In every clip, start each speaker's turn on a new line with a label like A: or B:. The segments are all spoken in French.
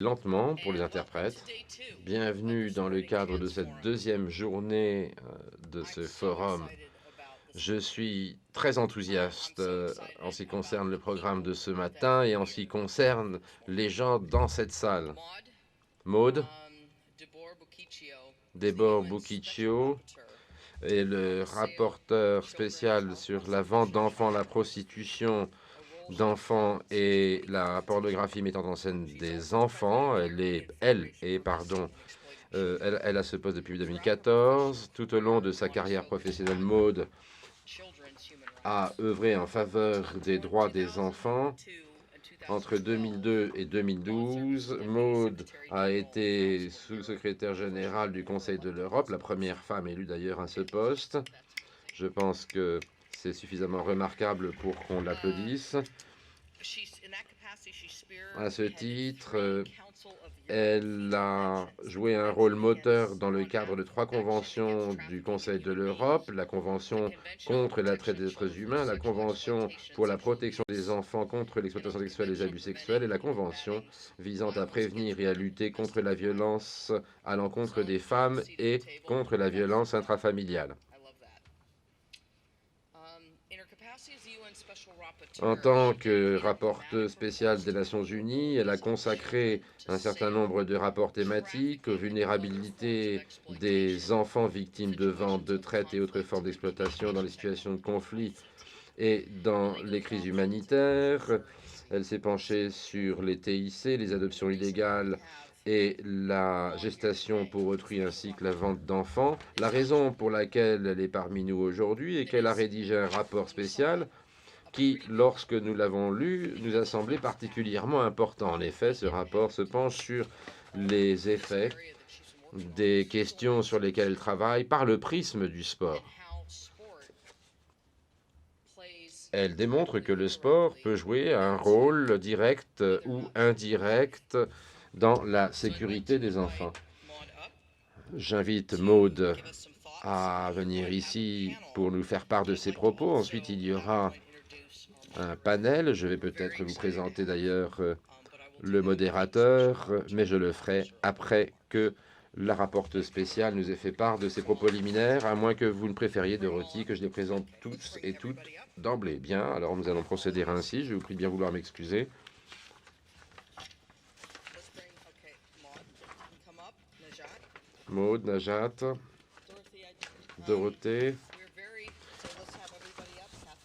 A: Lentement pour les interprètes. Bienvenue dans le cadre de cette deuxième journée de ce forum. Je suis très enthousiaste en ce qui concerne le programme de ce matin et en ce qui concerne les gens dans cette salle. Maude, Debord Boukiccio est le rapporteur spécial sur la vente d'enfants, la prostitution d'enfants et la pornographie mettant en scène des enfants. Elle a ce poste depuis 2014. Tout au long de sa carrière professionnelle, Maude a œuvré en faveur des droits des enfants. Entre 2002 et 2012, Maude a été sous-secrétaire générale du Conseil de l'Europe, la première femme élue d'ailleurs à ce poste. Je pense que c'est suffisamment remarquable pour qu'on l'applaudisse. À ce titre, elle a joué un rôle moteur dans le cadre de 3 conventions du Conseil de l'Europe, la Convention contre la traite des êtres humains, la Convention pour la protection des enfants contre l'exploitation sexuelle et les abus sexuels, et la Convention visant à prévenir et à lutter contre la violence à l'encontre des femmes et contre la violence intrafamiliale. En tant que rapporteuse spéciale des Nations Unies, elle a consacré un certain nombre de rapports thématiques aux vulnérabilités des enfants victimes de vente, de traite et autres formes d'exploitation dans les situations de conflit et dans les crises humanitaires. Elle s'est penchée sur les TIC, les adoptions illégales et la gestation pour autrui ainsi que la vente d'enfants. La raison pour laquelle elle est parmi nous aujourd'hui est qu'elle a rédigé un rapport spécial qui, lorsque nous l'avons lu, nous a semblé particulièrement important. En effet, ce rapport se penche sur les effets des questions sur lesquelles elle travaille par le prisme du sport. Elle démontre que le sport peut jouer un rôle direct ou indirect dans la sécurité des enfants. J'invite Maude à venir ici pour nous faire part de ses propos. Ensuite, il y aura un panel. Je vais peut-être vous présenter d'ailleurs le modérateur, mais je le ferai après que la rapporteuse spéciale nous ait fait part de ses propos liminaires, à moins que vous ne préfériez, Dorothy, que je les présente tous et toutes d'emblée. Bien, alors nous allons procéder ainsi. Je vous prie de bien vouloir m'excuser. Maude, Najat, Dorothée.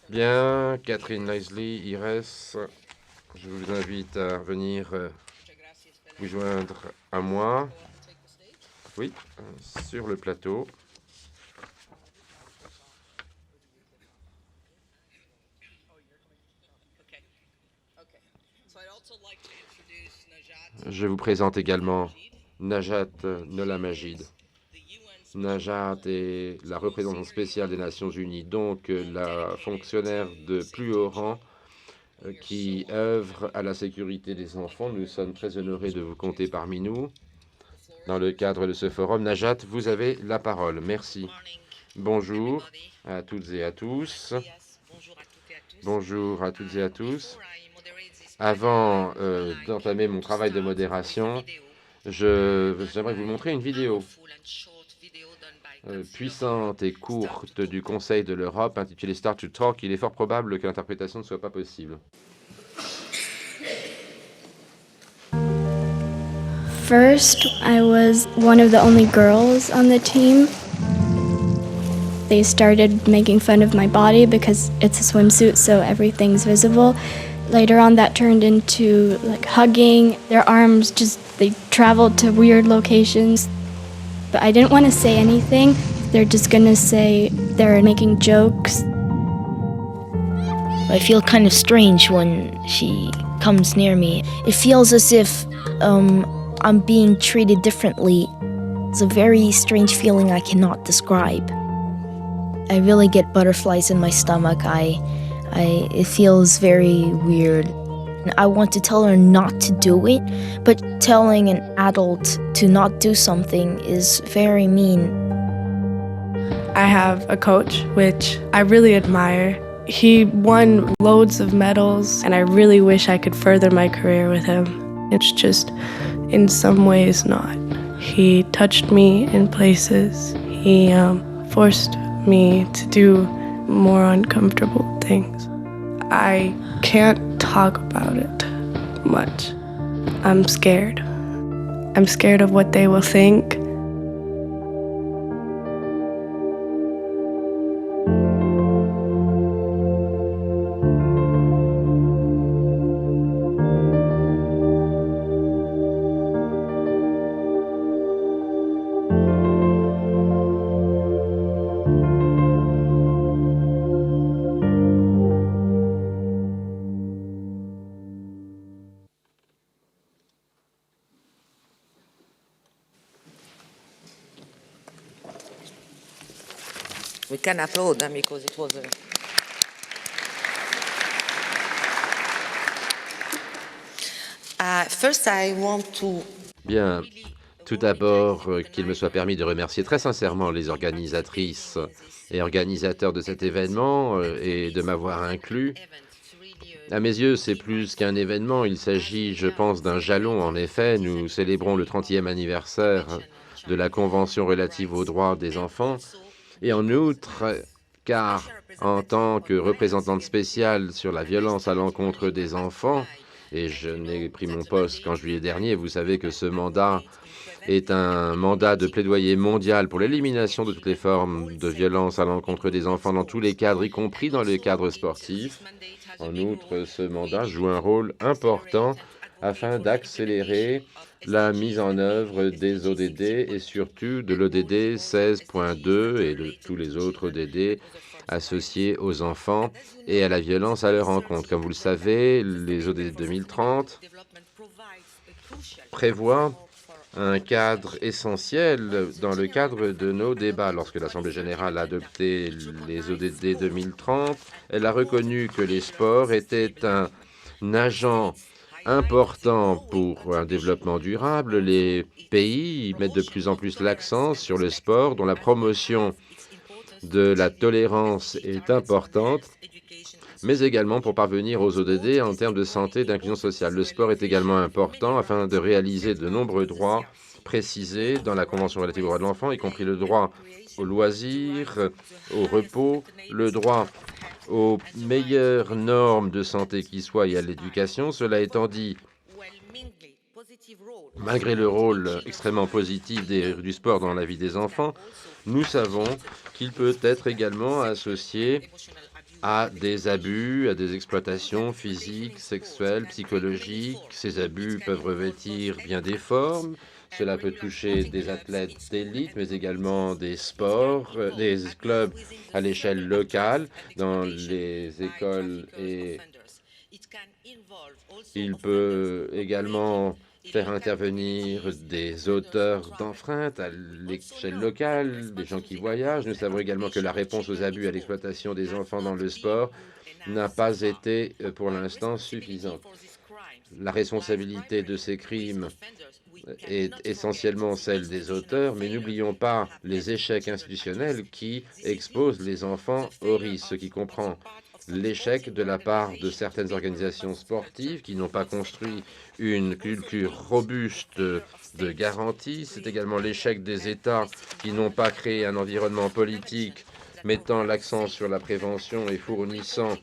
A: Bien, Catherine Leslie, Iris, je vous invite à venir vous joindre à moi. Oui, sur le plateau. Je vous présente également Najat Nolamajid. Najat est la représentante spéciale des Nations Unies, donc la fonctionnaire de plus haut rang qui œuvre à la sécurité des enfants. Nous sommes très honorés de vous compter parmi nous dans le cadre de ce forum. Najat, vous avez la parole. Merci. Bonjour à toutes et à tous. Bonjour à toutes et à tous. Avant d'entamer mon travail de modération, j'aimerais vous montrer une vidéo puissante et courte du Conseil de l'Europe intitulée Start to Talk. Il est fort probable que l'interprétation ne soit pas possible.
B: First, I was one of the only girls on the team. They started making fun of my body because it's a swimsuit, so everything's visible. Later on, that turned into like hugging. Their arms they traveled to weird locations. But I didn't want to say anything. They're just gonna say they're making jokes.
C: I feel kind of strange when she comes near me. It feels as if I'm being treated differently. It's a very strange feeling I cannot describe. I really get butterflies in my stomach. It feels very weird. I want to tell her not to do it, but telling an adult to not do something is very mean.
D: I have a coach, which I really admire. He won loads of medals, and I really wish I could further my career with him. It's just in some ways not. He touched me in places. He forced me to do more uncomfortable things. I can't talk about it much. I'm scared. I'm scared of what they will think.
E: We can applaud them because it was first I want to...
A: Bien, tout d'abord, qu'il me soit permis de remercier très sincèrement les organisatrices et organisateurs de cet événement et de m'avoir inclus. À mes yeux, c'est plus qu'un événement, il s'agit, je pense, d'un jalon. En effet, nous célébrons le 30e anniversaire de la Convention relative aux droits des enfants. Et en outre, car en tant que représentante spéciale sur la violence à l'encontre des enfants, et je n'ai pris mon poste qu'en juillet dernier, vous savez que ce mandat est un mandat de plaidoyer mondial pour l'élimination de toutes les formes de violence à l'encontre des enfants dans tous les cadres, y compris dans les cadres sportifs. En outre, ce mandat joue un rôle important afin d'accélérer la mise en œuvre des ODD et surtout de l'ODD 16.2 et de tous les autres ODD associés aux enfants et à la violence à leur encontre. Comme vous le savez, les ODD 2030 prévoient un cadre essentiel dans le cadre de nos débats. Lorsque l'Assemblée générale a adopté les ODD 2030, elle a reconnu que les sports étaient un agent important pour un développement durable. Les pays mettent de plus en plus l'accent sur le sport, dont la promotion de la tolérance est importante, mais également pour parvenir aux ODD en termes de santé et d'inclusion sociale. Le sport est également important afin de réaliser de nombreux droits précisés dans la Convention relative aux droits de l'enfant, y compris le droit au loisir, au repos, le droit aux meilleures normes de santé qui soient et à l'éducation. Cela étant dit, malgré le rôle extrêmement positif du sport dans la vie des enfants, nous savons qu'il peut être également associé à des abus, à des exploitations physiques, sexuelles, psychologiques. Ces abus peuvent revêtir bien des formes. Cela peut toucher des athlètes d'élite, mais également des sports, des clubs à l'échelle locale, dans les écoles. Et il peut également faire intervenir des auteurs d'enfreintes à l'échelle locale, des gens qui voyagent. Nous savons également que la réponse aux abus et à l'exploitation des enfants dans le sport n'a pas été pour l'instant suffisante. La responsabilité de ces crimes est essentiellement celle des auteurs, mais n'oublions pas les échecs institutionnels qui exposent les enfants au risque, ce qui comprend l'échec de la part de certaines organisations sportives qui n'ont pas construit une culture robuste de garantie. C'est également l'échec des États qui n'ont pas créé un environnement politique mettant l'accent sur la prévention et fournissant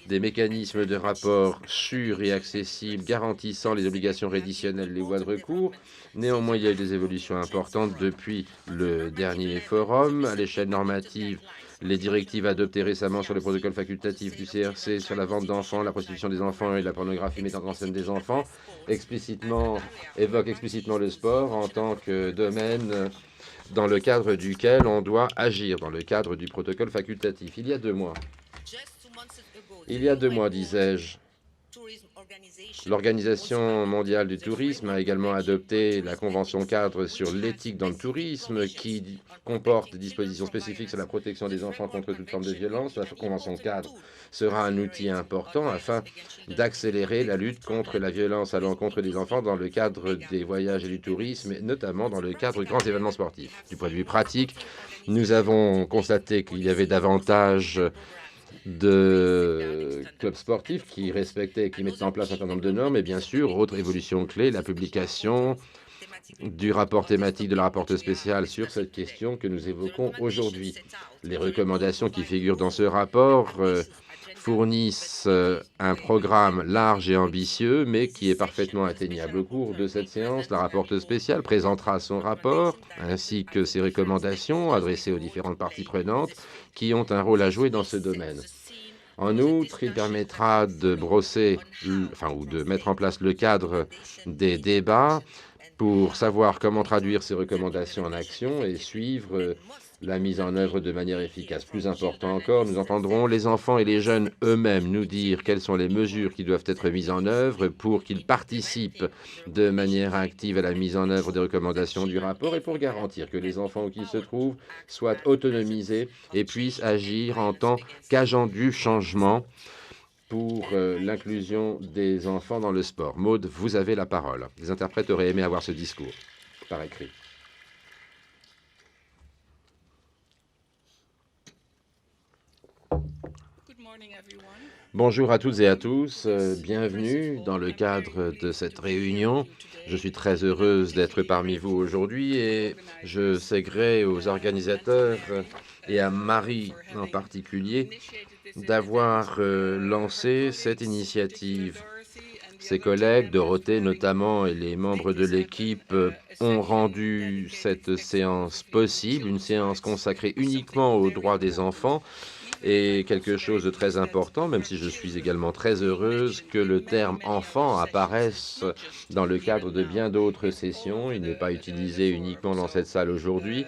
A: des mécanismes de rapport sûrs et accessibles, garantissant les obligations réditionnelles, les voies de recours. Néanmoins, il y a eu des évolutions importantes depuis le dernier forum. À l'échelle normative, les directives adoptées récemment sur le protocole facultatif du CRC sur la vente d'enfants, la prostitution des enfants et la pornographie mettant en scène des enfants évoquent explicitement le sport en tant que domaine dans le cadre duquel on doit agir, dans le cadre du protocole facultatif. Il y a 2 mois, disais-je, l'Organisation mondiale du tourisme a également adopté la Convention cadre sur l'éthique dans le tourisme qui comporte des dispositions spécifiques sur la protection des enfants contre toute forme de violence. La Convention cadre sera un outil important afin d'accélérer la lutte contre la violence à l'encontre des enfants dans le cadre des voyages et du tourisme, et notamment dans le cadre de grands événements sportifs. Du point de vue pratique, nous avons constaté qu'il y avait davantage de clubs sportifs qui respectaient et qui mettaient en place un certain nombre de normes. Et bien sûr, autre évolution clé, la publication du rapport thématique de la rapporteuse spéciale sur cette question que nous évoquons aujourd'hui. Les recommandations qui figurent dans ce rapport fournissent un programme large et ambitieux, mais qui est parfaitement atteignable. Au cours de cette séance, la rapporteuse spéciale présentera son rapport, ainsi que ses recommandations adressées aux différentes parties prenantes qui ont un rôle à jouer dans ce domaine. En outre, il permettra de brosser, ou de mettre en place le cadre des débats pour savoir comment traduire ces recommandations en action et suivre la mise en œuvre de manière efficace. Plus important encore, nous entendrons les enfants et les jeunes eux-mêmes nous dire quelles sont les mesures qui doivent être mises en œuvre pour qu'ils participent de manière active à la mise en œuvre des recommandations du rapport et pour garantir que les enfants où qu'ils se trouvent soient autonomisés et puissent agir en tant qu'agents du changement pour l'inclusion des enfants dans le sport. Maude, vous avez la parole. Les interprètes auraient aimé avoir ce discours par écrit. Bonjour à toutes et à tous, bienvenue dans le cadre de cette réunion. Je suis très heureuse d'être parmi vous aujourd'hui et je sais gré aux organisateurs et à Marie en particulier d'avoir lancé cette initiative. Ses collègues, Dorothée notamment, et les membres de l'équipe ont rendu cette séance possible, une séance consacrée uniquement aux droits des enfants, et quelque chose de très important, même si je suis également très heureuse que le terme « enfant » apparaisse dans le cadre de bien d'autres sessions. Il n'est pas utilisé uniquement dans cette salle aujourd'hui.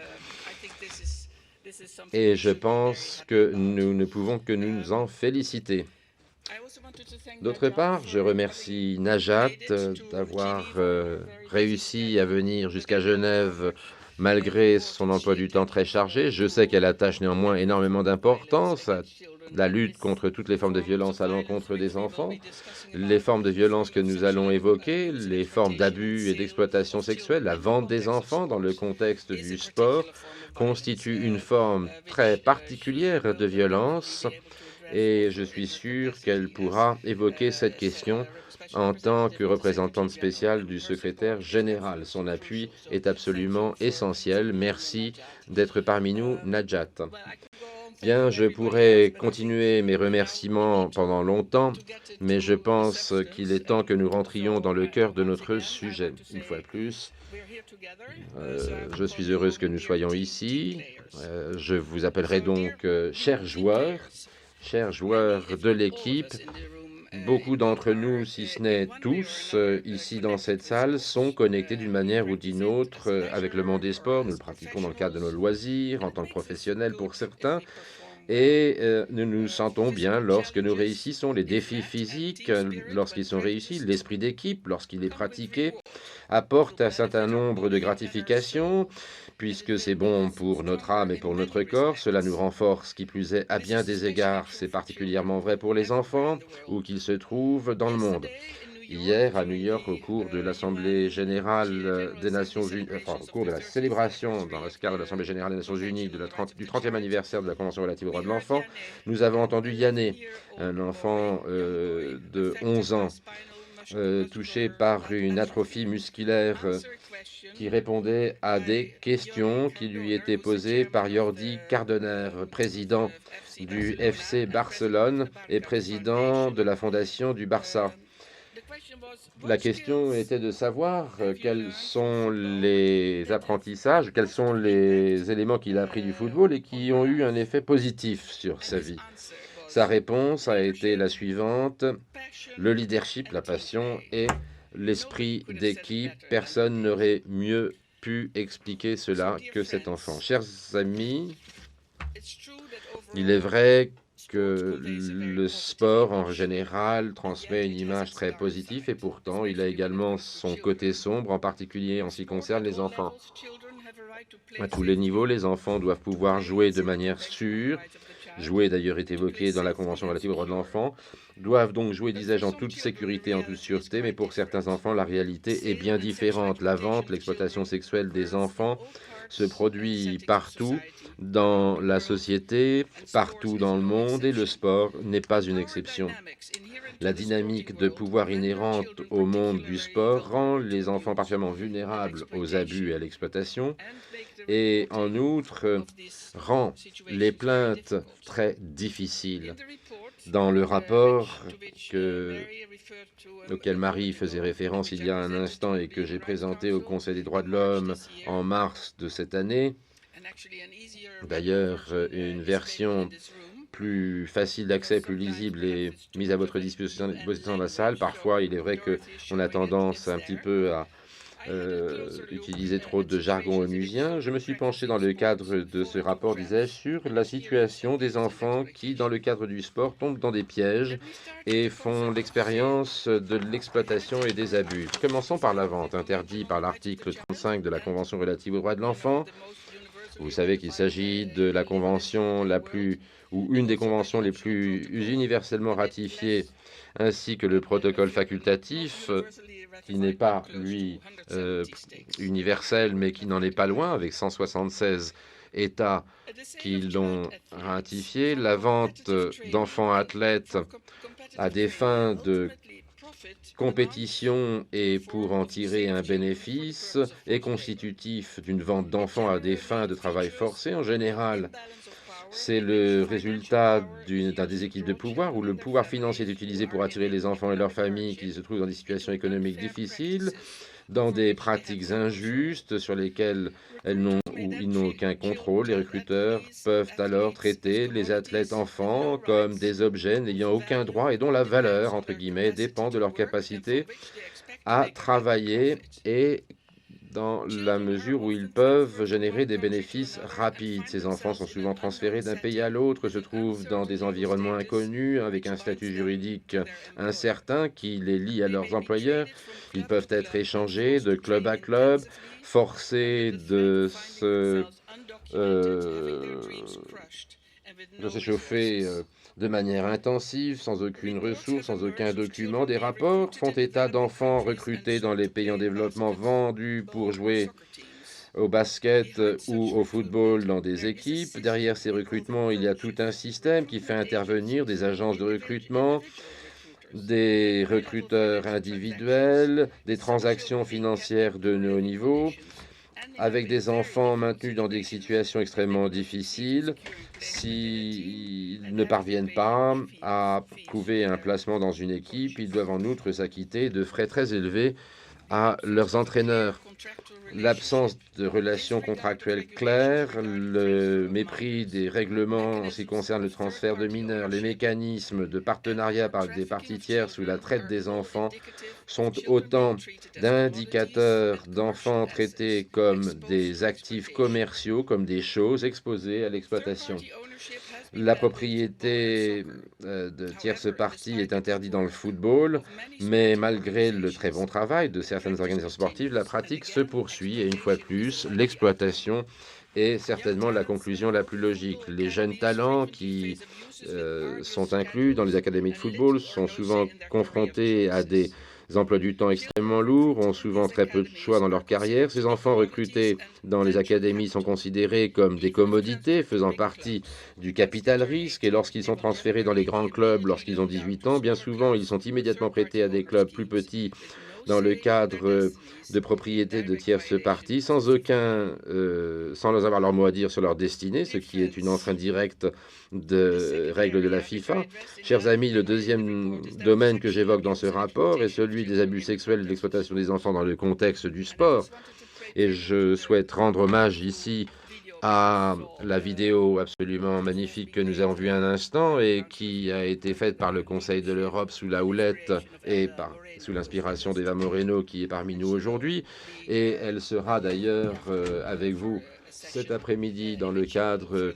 A: Et je pense que nous ne pouvons que nous en féliciter. D'autre part, je remercie Najat d'avoir réussi à venir jusqu'à Genève malgré son emploi du temps très chargé. Je sais qu'elle attache néanmoins énormément d'importance à la lutte contre toutes les formes de violence à l'encontre des enfants, les formes de violence que nous allons évoquer, les formes d'abus et d'exploitation sexuelle, la vente des enfants dans le contexte du sport constitue une forme très particulière de violence et je suis sûr qu'elle pourra évoquer cette question en tant que représentante spéciale du secrétaire général. Son appui est absolument essentiel. Merci d'être parmi nous, Najat. Bien, je pourrais continuer mes remerciements pendant longtemps, mais je pense qu'il est temps que nous rentrions dans le cœur de notre sujet. Une fois de plus, je suis heureuse que nous soyons ici. Je vous appellerai donc chers joueurs de l'équipe. Beaucoup d'entre nous, si ce n'est tous, ici dans cette salle, sont connectés d'une manière ou d'une autre avec le monde des sports. Nous le pratiquons dans le cadre de nos loisirs, en tant que professionnels pour certains. Et nous nous sentons bien lorsque nous réussissons. Les défis physiques, lorsqu'ils sont réussis, l'esprit d'équipe, lorsqu'il est pratiqué, apporte un certain nombre de gratifications, puisque c'est bon pour notre âme et pour notre corps. Cela nous renforce, qui plus est, à bien des égards. C'est particulièrement vrai pour les enfants, où qu'ils se trouvent dans le monde. Hier, à New York, au cours de l'Assemblée générale des Nations Unies, au cours de la célébration, dans le cadre de l'Assemblée générale des Nations Unies, du 30e anniversaire de la Convention relative aux droits de l'enfant, nous avons entendu Yanné, un enfant de 11 ans, touché par une atrophie musculaire qui répondait à des questions qui lui étaient posées par Jordi Cardener, président du FC Barcelone et président de la fondation du Barça. La question était de savoir quels sont les apprentissages, quels sont les éléments qu'il a appris du football et qui ont eu un effet positif sur sa vie. Sa réponse a été la suivante: le leadership, la passion et l'esprit d'équipe. Personne n'aurait mieux pu expliquer cela que cet enfant. Chers amis, il est vrai que le sport en général transmet une image très positive et pourtant il a également son côté sombre, en particulier en ce qui concerne les enfants. À tous les niveaux, les enfants doivent pouvoir jouer de manière sûre jouet d'ailleurs est évoqué dans la Convention relative aux droits de l'enfant, doivent donc jouer, disais-je, en toute sécurité, en toute sûreté, mais pour certains enfants, la réalité est bien différente. La vente, l'exploitation sexuelle des enfants se produit partout dans la société, partout dans le monde, et le sport n'est pas une exception. La dynamique de pouvoir inhérente au monde du sport rend les enfants particulièrement vulnérables aux abus et à l'exploitation, et en outre rend les plaintes très difficiles. Dans le rapport auquel Marie faisait référence il y a un instant et que j'ai présenté au Conseil des droits de l'homme en mars de cette année, d'ailleurs une version plus facile d'accès, plus lisible et mise à votre disposition dans la salle. Parfois, il est vrai qu'on a tendance un petit peu à utiliser trop de jargon onusien. Je me suis penché dans le cadre de ce rapport, disais-je, sur la situation des enfants qui, dans le cadre du sport, tombent dans des pièges et font l'expérience de l'exploitation et des abus. Commençons par la vente, interdite par l'article 35 de la Convention relative aux droits de l'enfant. Vous savez qu'il s'agit de la convention ou une des conventions les plus universellement ratifiées, ainsi que le protocole facultatif, qui n'est pas, lui, universel, mais qui n'en est pas loin, avec 176 États qui l'ont ratifié. La vente d'enfants athlètes à des fins de compétition et pour en tirer un bénéfice est constitutif d'une vente d'enfants à des fins de travail forcé. En général, c'est le résultat d'un déséquilibre de pouvoir où le pouvoir financier est utilisé pour attirer les enfants et leurs familles qui se trouvent dans des situations économiques difficiles, dans des pratiques injustes sur lesquelles ils n'ont aucun contrôle. Les recruteurs peuvent alors traiter les athlètes enfants comme des objets n'ayant aucun droit et dont la valeur, entre guillemets, dépend de leur capacité à travailler et dans la mesure où ils peuvent générer des bénéfices rapides. Ces enfants sont souvent transférés d'un pays à l'autre, se trouvent dans des environnements inconnus, avec un statut juridique incertain qui les lie à leurs employeurs. Ils peuvent être échangés de club à club, forcés de s'échauffer de manière intensive, sans aucune ressource, sans aucun document. Des rapports font état d'enfants recrutés dans les pays en développement, vendus pour jouer au basket ou au football dans des équipes. Derrière ces recrutements, il y a tout un système qui fait intervenir des agences de recrutement, des recruteurs individuels, des transactions financières de haut niveau, avec des enfants maintenus dans des situations extrêmement difficiles s'ils ne parviennent pas à trouver un placement dans une équipe. Ils doivent en outre s'acquitter de frais très élevés à leurs entraîneurs. L'absence de relations contractuelles claires, le mépris des règlements en ce qui concerne le transfert de mineurs, les mécanismes de partenariat par des parties tierces ou la traite des enfants sont autant d'indicateurs d'enfants traités comme des actifs commerciaux, comme des choses exposées à l'exploitation. La propriété de tierces parties est interdite dans le football, mais malgré le très bon travail de certaines organisations sportives, la pratique se poursuit et une fois de plus, l'exploitation est certainement la conclusion la plus logique. Les jeunes talents qui sont inclus dans les académies de football sont souvent confrontés à des emplois du temps extrêmement lourds, ont souvent très peu de choix dans leur carrière. Ces enfants recrutés dans les académies sont considérés comme des commodités faisant partie du capital risque et lorsqu'ils sont transférés dans les grands clubs lorsqu'ils ont 18 ans, bien souvent ils sont immédiatement prêtés à des clubs plus petits dans le cadre de propriété de tierces parties, sans avoir leur mot à dire sur leur destinée, ce qui est une enfreinte directe de règles de la FIFA. Chers amis, le deuxième domaine que j'évoque dans ce rapport est celui des abus sexuels et de l'exploitation des enfants dans le contexte du sport. Et je souhaite rendre hommage ici à la vidéo absolument magnifique que nous avons vue un instant et qui a été faite par le Conseil de l'Europe sous la houlette et sous l'inspiration d'Eva Moreno qui est parmi nous aujourd'hui. Et elle sera d'ailleurs avec vous cet après-midi dans le cadre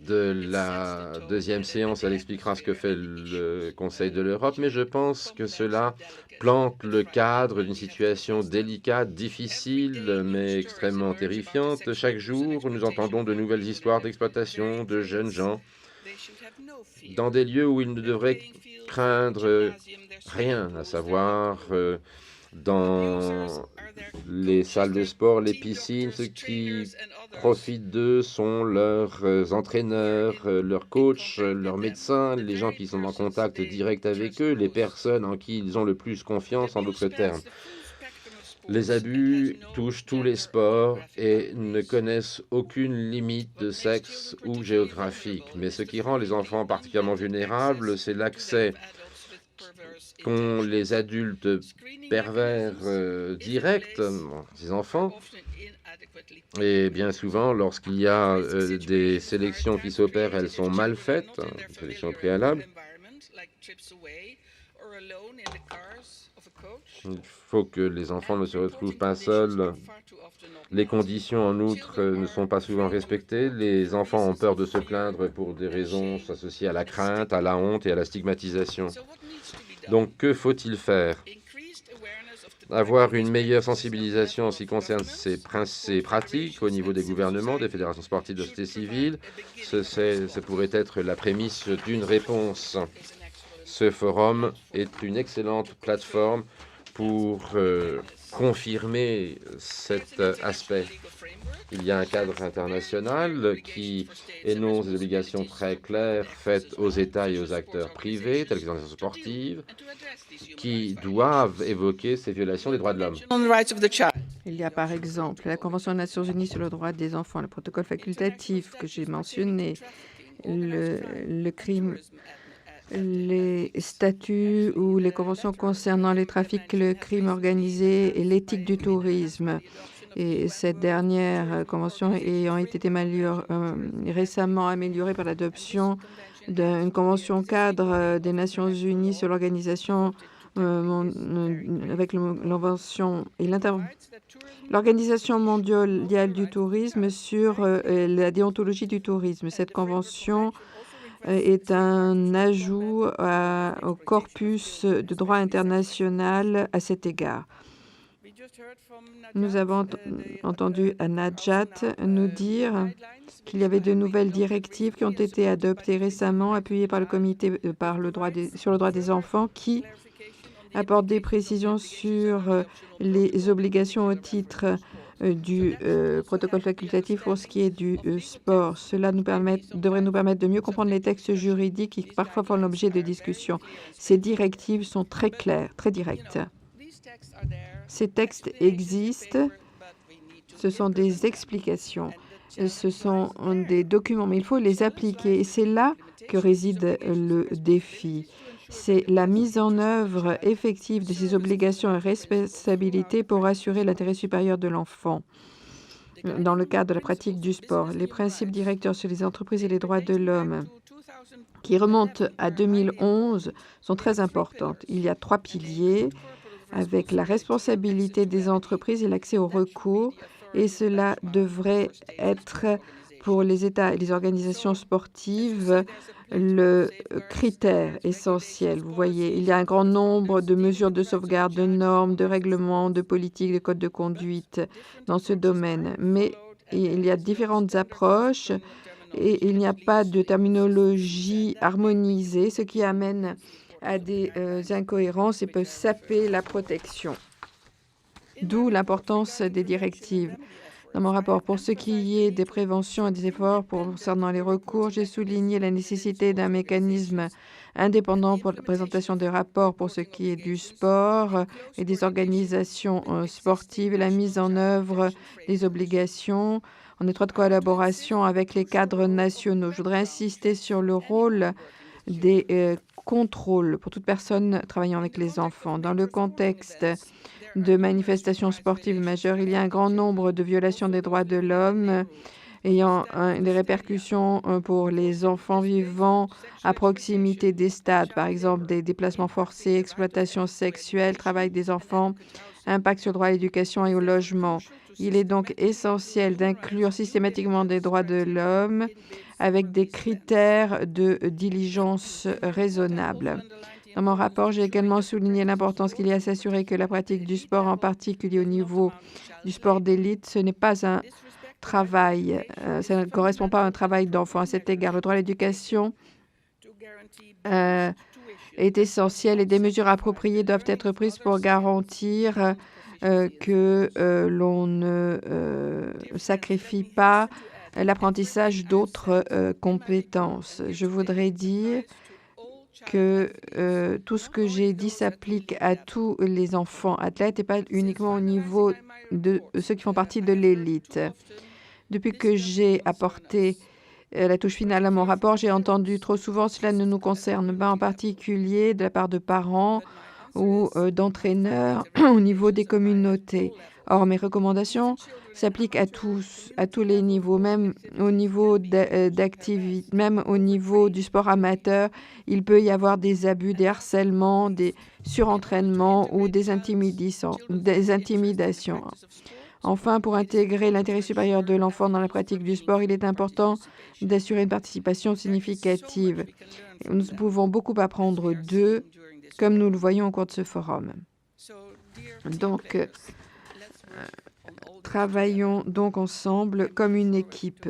A: de la deuxième séance. Elle expliquera ce que fait le Conseil de l'Europe, mais je pense que cela plante le cadre d'une situation délicate, difficile, mais extrêmement terrifiante. Chaque jour, nous entendons de nouvelles histoires d'exploitation de jeunes gens dans des lieux où ils ne devraient craindre rien, à savoir dans les salles de sport, les piscines. Ceux qui profitent d'eux sont leurs entraîneurs, leurs coachs, leurs médecins, les gens qui sont en contact direct avec eux, les personnes en qui ils ont le plus confiance, en d'autres termes. Les abus touchent tous les sports et ne connaissent aucune limite de sexe ou géographique. Mais ce qui rend les enfants particulièrement vulnérables, c'est l'accès qu'ont les adultes pervers directs, ces enfants. Et bien souvent, lorsqu'il y a des sélections qui s'opèrent, elles sont mal faites, sélections préalables. Il faut que les enfants ne se retrouvent pas seuls. Les conditions, en outre, ne sont pas souvent respectées. Les enfants ont peur de se plaindre pour des raisons associées à la crainte, à la honte et à la stigmatisation. Donc, que faut-il faire? Avoir une meilleure sensibilisation en ce qui concerne ces pratiques au niveau des gouvernements, des fédérations sportives de société civile. Ça pourrait être la prémisse d'une réponse. Ce forum est une excellente plateforme pour confirmer cet aspect. Il y a un cadre international qui énonce des obligations très claires faites aux États et aux acteurs privés, tels que les organisations sportives, qui doivent évoquer ces violations des droits de l'homme.
F: Il y a par exemple la Convention des Nations Unies sur le droit des enfants, le protocole facultatif que j'ai mentionné, le crime, les statuts ou les conventions concernant les trafics, le crime organisé et l'éthique du tourisme. Et cette dernière convention ayant été récemment améliorée par l'adoption d'une convention cadre des Nations Unies sur l'organisation avec l'invention et l'Organisation mondiale du tourisme sur la déontologie du tourisme. Cette convention est un ajout au corpus de droit international à cet égard. Nous avons entendu Najat nous dire qu'il y avait de nouvelles directives qui ont été adoptées récemment, appuyées par le Comité sur le droit des enfants, qui apportent des précisions sur les obligations au titre du protocole facultatif pour ce qui est du sport. Cela devrait nous permettre de mieux comprendre les textes juridiques qui parfois font l'objet de discussions. Ces directives sont très claires, très directes. Ces textes existent, ce sont des explications, ce sont des documents, mais il faut les appliquer. Et c'est là que réside le défi. C'est la mise en œuvre effective de ces obligations et responsabilités pour assurer l'intérêt supérieur de l'enfant. Dans le cadre de la pratique du sport, les principes directeurs sur les entreprises et les droits de l'homme, qui remontent à 2011, sont très importants. Il y a 3 piliers, avec la responsabilité des entreprises et l'accès au recours, et cela devrait être pour les États et les organisations sportives le critère essentiel. Vous voyez, il y a un grand nombre de mesures de sauvegarde, de normes, de règlements, de politiques, de codes de conduite dans ce domaine, mais il y a différentes approches et il n'y a pas de terminologie harmonisée, ce qui amène à des incohérences et peut saper la protection. D'où l'importance des directives. Dans mon rapport, pour ce qui est des préventions et des efforts concernant les recours, j'ai souligné la nécessité d'un mécanisme indépendant pour la présentation des rapports pour ce qui est du sport et des organisations sportives, et la mise en œuvre des obligations en étroite collaboration avec les cadres nationaux. Je voudrais insister sur le rôle des contrôles pour toute personne travaillant avec les enfants. Dans le contexte de manifestations sportives majeures, il y a un grand nombre de violations des droits de l'homme ayant des répercussions pour les enfants vivant à proximité des stades, par exemple des déplacements forcés, exploitation sexuelle, travail des enfants, impact sur le droit à l'éducation et au logement. Il est donc essentiel d'inclure systématiquement des droits de l'homme avec des critères de diligence raisonnables. Dans mon rapport, j'ai également souligné l'importance qu'il y a à s'assurer que la pratique du sport, en particulier au niveau du sport d'élite, ce n'est pas un travail, ça ne correspond pas à un travail d'enfant. À cet égard, le droit à l'éducation est essentiel et des mesures appropriées doivent être prises pour garantir que l'on ne sacrifie pas l'apprentissage d'autres compétences. Je voudrais dire que tout ce que j'ai dit s'applique à tous les enfants athlètes et pas uniquement au niveau de ceux qui font partie de l'élite. Depuis que j'ai apporté la touche finale à mon rapport, j'ai entendu trop souvent cela ne nous concerne pas, en particulier de la part de parents ou d'entraîneurs au niveau des communautés. Or, mes recommandations s'appliquent à tous, à tous les niveaux, même au niveau d'activité, même au niveau du sport amateur. Il peut y avoir des abus, des harcèlements, des surentraînements ou des intimidations. Enfin, pour intégrer l'intérêt supérieur de l'enfant dans la pratique du sport, il est important d'assurer une participation significative. Nous pouvons beaucoup apprendre d'eux, comme nous le voyons au cours de ce forum. Donc, travaillons donc ensemble comme une équipe.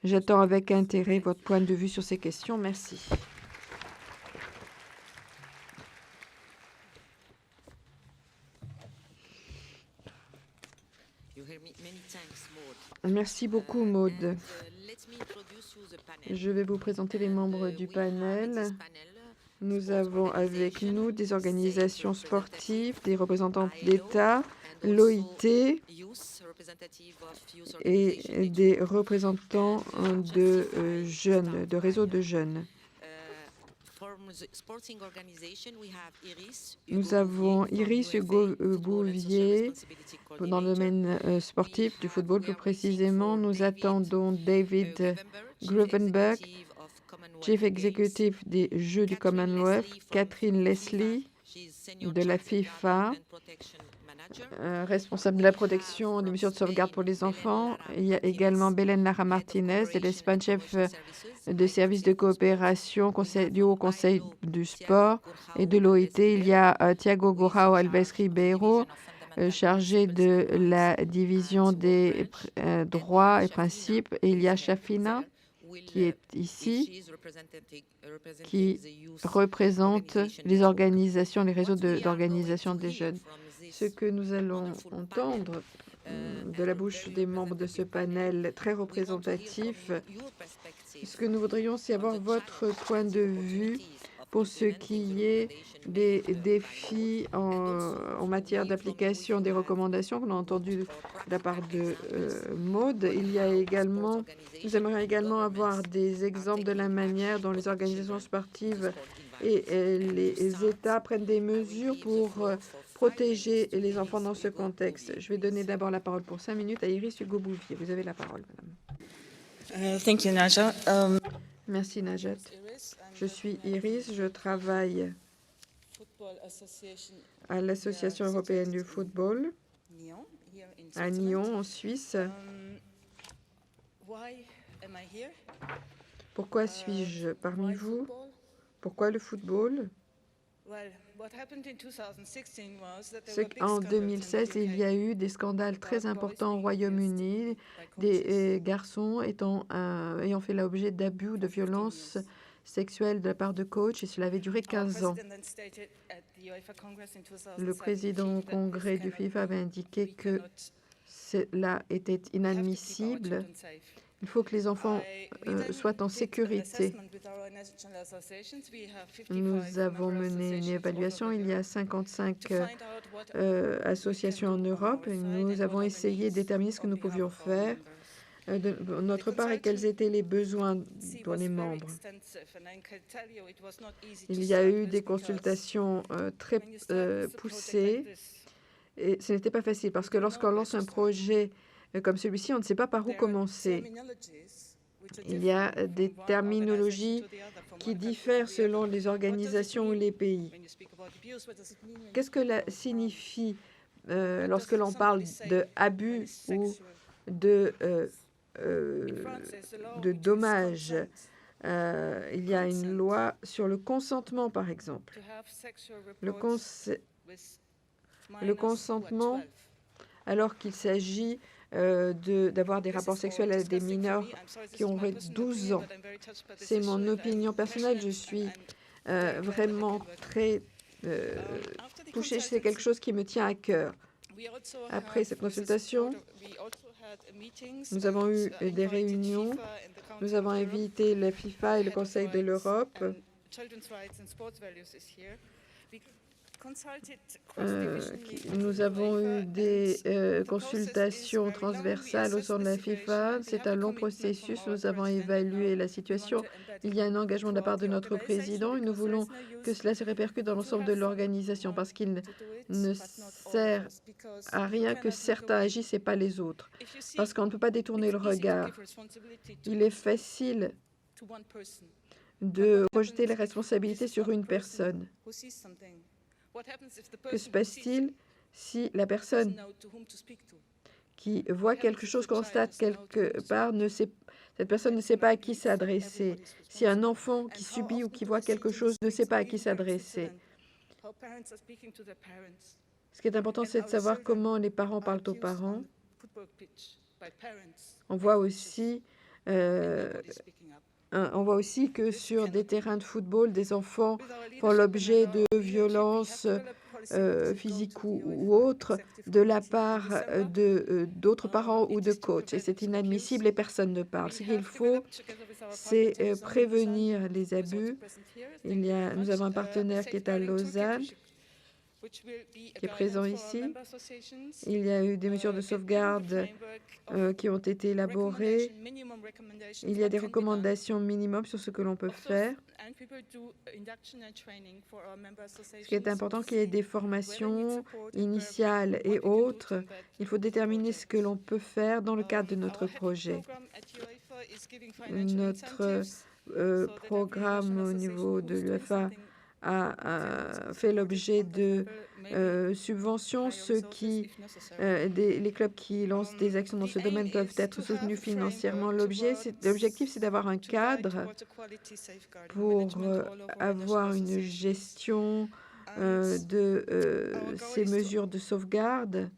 F: J'attends avec intérêt votre point de vue sur ces questions. Merci. Merci beaucoup, Maude. Je vais vous présenter les membres du panel. Nous avons avec nous des organisations sportives, des représentants d'État, l'OIT et des représentants de jeunes, de réseaux de jeunes. Nous avons Iris Hugo-Bouvier dans le domaine sportif du football. Plus précisément, nous attendons David Gruvenberg, Chief Executive des Jeux du Commonwealth, Catherine Leslie de la FIFA, responsable de la protection des mesures de sauvegarde pour les enfants. Il y a également Belén Lara Martinez de l'Espagne, chef de service de coopération du Haut Conseil du sport et de l'OIT. Il y a Thiago Gorao Alves Ribeiro, chargé de la division des droits et principes. Et il y a Shafina, qui est ici, qui représente les organisations, les réseaux d'organisation des jeunes. Ce que nous allons entendre de la bouche des membres de ce panel très représentatif, ce que nous voudrions, c'est avoir votre point de vue pour ce qui est des défis en matière d'application des recommandations qu'on a entendues de la part de Maude. Il y a également, nous aimerions également avoir des exemples de la manière dont les organisations sportives et les États prennent des mesures pour protéger les enfants dans ce contexte. Je vais donner d'abord la parole pour 5 minutes à Iris Hugo-Bouvier. Vous avez la parole, madame.
G: Thank you, Naja.
F: Merci, Najat. Je suis Iris, je travaille à l'Association européenne du football à Nyon, en Suisse. Pourquoi suis-je parmi vous? Pourquoi le football? En 2016, il y a eu des scandales très importants au Royaume-Uni, des garçons ayant fait l'objet d'abus ou de violences sexuelles de la part de coachs, et cela avait duré 15 ans. Le président au congrès du FIFA avait indiqué que cela était inadmissible. Il faut que les enfants soient en sécurité. Nous avons mené une évaluation. Il y a 55 associations en Europe. Et nous avons essayé de déterminer ce que nous pouvions faire de notre part et quels étaient les besoins pour les membres. Il y a eu des consultations très poussées et ce n'était pas facile parce que lorsqu'on lance un projet comme celui-ci, on ne sait pas par où commencer. Il y a des terminologies qui diffèrent selon les organisations ou les pays. Qu'est-ce que signifie lorsque l'on parle de abus ou de, de dommages. Il y a une loi sur le consentement, par exemple. Le consentement, alors qu'il s'agit d'avoir des rapports sexuels avec des mineurs qui auraient 12 ans. C'est mon opinion personnelle. Je suis vraiment très touchée. C'est quelque chose qui me tient à cœur. Après cette consultation, nous avons eu des réunions. Nous avons invité la FIFA et le Conseil de l'Europe. Nous avons eu des consultations transversales au sein de la FIFA. C'est un long processus. Nous avons évalué la situation. Il y a un engagement de la part de notre président et nous voulons que cela se répercute dans l'ensemble de l'organisation parce qu'il ne sert à rien que certains agissent et pas les autres. Parce qu'on ne peut pas détourner le regard. Il est facile de rejeter les responsabilités sur une personne. Que se passe-t-il si la personne qui voit quelque chose, constate quelque part, cette personne ne sait pas à qui s'adresser? Si un enfant qui subit ou qui voit quelque chose ne sait pas à qui s'adresser? Ce qui est important, c'est de savoir comment les parents parlent aux parents. On voit aussi que sur des terrains de football, des enfants font l'objet de violences physiques ou autres de la part d'autres parents ou de coachs. Et c'est inadmissible et personne ne parle. Ce qu'il faut, c'est prévenir les abus. Nous avons un partenaire qui est à Lausanne, qui est présent ici. Il y a eu des mesures de sauvegarde qui ont été élaborées. Il y a des recommandations minimum sur ce que l'on peut faire. Ce qui est important, qu'il y ait des formations initiales et autres. Il faut déterminer ce que l'on peut faire dans le cadre de notre projet. Notre programme au niveau de l'UEFA a fait l'objet de subventions. Les clubs qui lancent des actions dans ce domaine peuvent être soutenus financièrement. L'objectif, c'est d'avoir un cadre pour avoir une gestion de ces mesures de sauvegarde.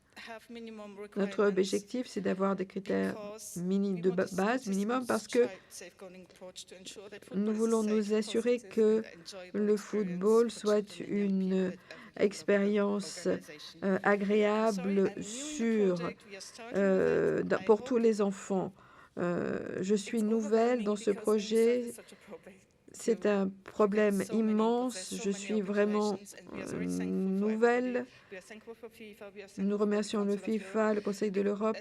F: Notre objectif, c'est d'avoir des critères de base minimum parce que nous voulons nous assurer que le football soit une expérience agréable pour tous les enfants. Je suis nouvelle dans ce projet. C'est un problème immense. Je suis vraiment nouvelle. Nous remercions le FIFA, le Conseil de l'Europe.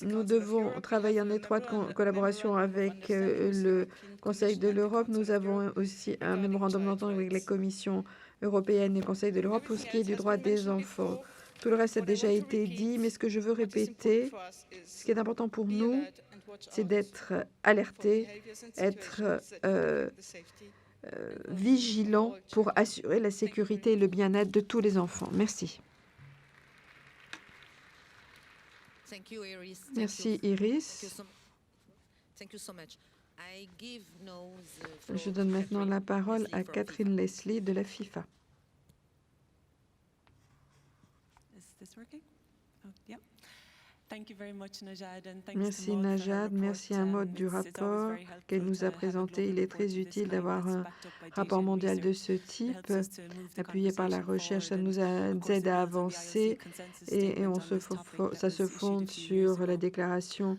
F: Nous devons travailler en étroite collaboration avec le Conseil de l'Europe. Nous avons aussi un mémorandum d'entente avec les commissions européennes et le Conseil de l'Europe pour ce qui est du droit des enfants. Tout le reste a déjà été dit, mais ce que je veux répéter, ce qui est important pour nous, c'est d'être alerté, être vigilant pour assurer la sécurité et le bien-être de tous les enfants. Merci. Merci, Iris. Je donne maintenant la parole à Catherine Leslie de la FIFA. Merci Najad, merci à Maud du rapport qu'elle nous a présenté. Il est très utile d'avoir un rapport mondial de ce type, appuyé par la recherche. Ça nous aide à avancer et ça se fonde sur la déclaration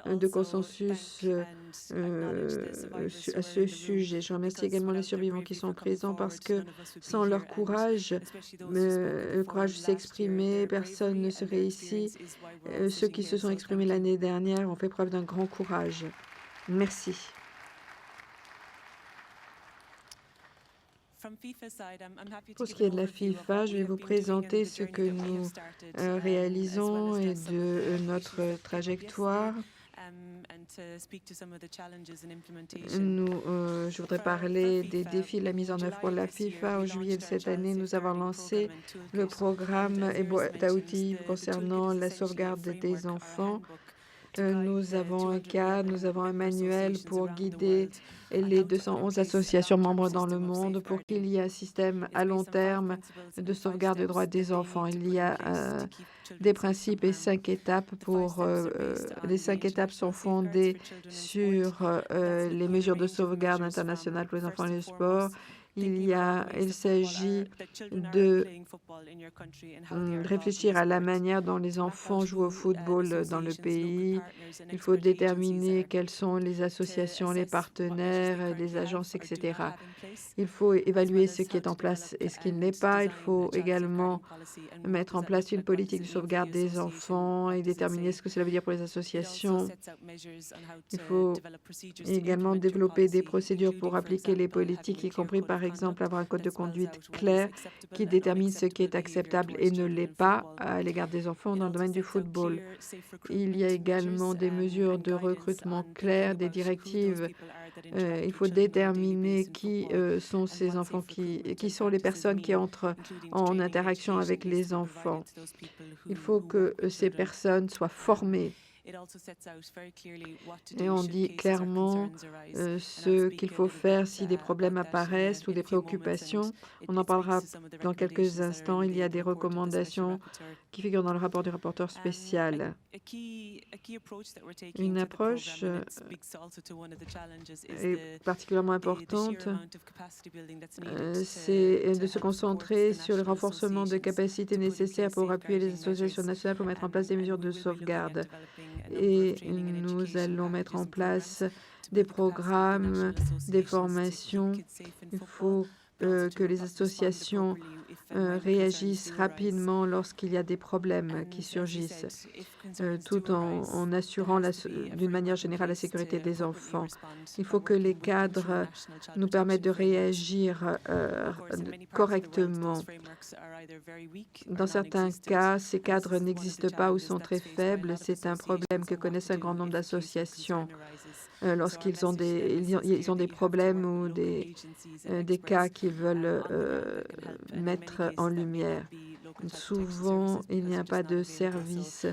F: de consensus à ce sujet. Je remercie également les survivants qui sont présents parce que sans leur courage, le courage de s'exprimer, personne ne serait ici. Ceux qui se sont exprimés l'année dernière ont fait preuve d'un grand courage. Merci. Pour ce qui est de la FIFA, je vais vous présenter ce que nous réalisons et de notre trajectoire. Je voudrais parler des défis de la mise en œuvre pour la FIFA. En juillet de cette année, nous avons lancé le programme et boîte à outils concernant la sauvegarde des enfants. Nous avons un cadre, nous avons un manuel pour guider les 211 associations membres dans le monde pour qu'il y ait un système à long terme de sauvegarde des droits des enfants. Il y a des principes et 5 étapes les 5 étapes sont fondées sur les mesures de sauvegarde internationales pour les enfants et le sport. Il s'agit de réfléchir à la manière dont les enfants jouent au football dans le pays. Il faut déterminer quelles sont les associations, les partenaires, les agences, etc. Il faut évaluer ce qui est en place et ce qui ne l'est pas. Il faut également mettre en place une politique de sauvegarde des enfants et déterminer ce que cela veut dire pour les associations. Il faut également développer des procédures pour appliquer les politiques, y compris par exemple avoir un code de conduite clair qui détermine ce qui est acceptable et ne l'est pas à l'égard des enfants dans le domaine du football. Il y a également des mesures de recrutement claires, des directives. Il faut déterminer qui sont ces enfants, qui sont les personnes qui entrent en interaction avec les enfants. Il faut que ces personnes soient formées. Et on dit clairement ce qu'il faut faire si des problèmes apparaissent ou des préoccupations. On en parlera dans quelques instants. Il y a des recommandations qui figurent dans le rapport du rapporteur spécial. Une approche est particulièrement importante, c'est de se concentrer sur le renforcement de capacités nécessaires pour appuyer les associations nationales pour mettre en place des mesures de sauvegarde. Et nous allons mettre en place des programmes, des formations. Il faut que les associations réagissent rapidement lorsqu'il y a des problèmes qui surgissent, tout en assurant d'une manière générale la sécurité des enfants. Il faut que les cadres nous permettent de réagir correctement. Dans certains cas, ces cadres n'existent pas ou sont très faibles. C'est un problème que connaissent un grand nombre d'associations lorsqu'ils ont ils ont des problèmes ou des cas qu'ils veulent mettre en lumière. Souvent, il n'y a pas de service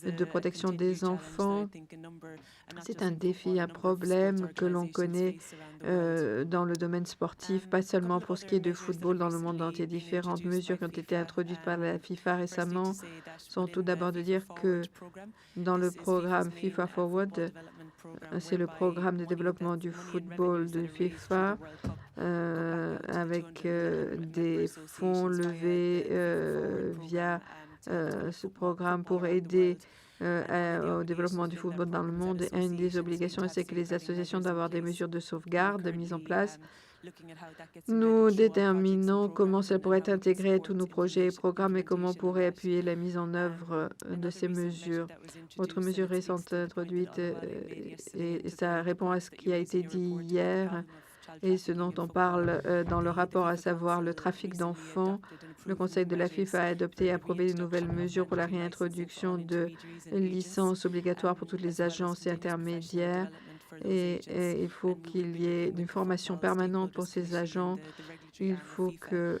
F: de protection des enfants. C'est un défi, un problème que l'on connaît dans le domaine sportif, pas seulement pour ce qui est de football dans le monde entier. Différentes mesures qui ont été introduites par la FIFA récemment sont tout d'abord de dire que dans le programme FIFA Forward, c'est le programme de développement du football de FIFA, avec des fonds levés via ce programme pour aider au développement du football dans le monde. Et une des obligations, c'est que les associations doivent avoir des mesures de sauvegarde mises en place. Nous déterminons comment cela pourrait être intégré à tous nos projets et programmes et comment on pourrait appuyer la mise en œuvre de ces mesures. Autre mesure récente introduite, et ça répond à ce qui a été dit hier et ce dont on parle dans le rapport, à savoir le trafic d'enfants. Le Conseil de la FIFA a adopté et approuvé de nouvelles mesures pour la réintroduction de licences obligatoires pour toutes les agences et intermédiaires. Et il faut qu'il y ait une formation permanente pour ces agents. Il faut que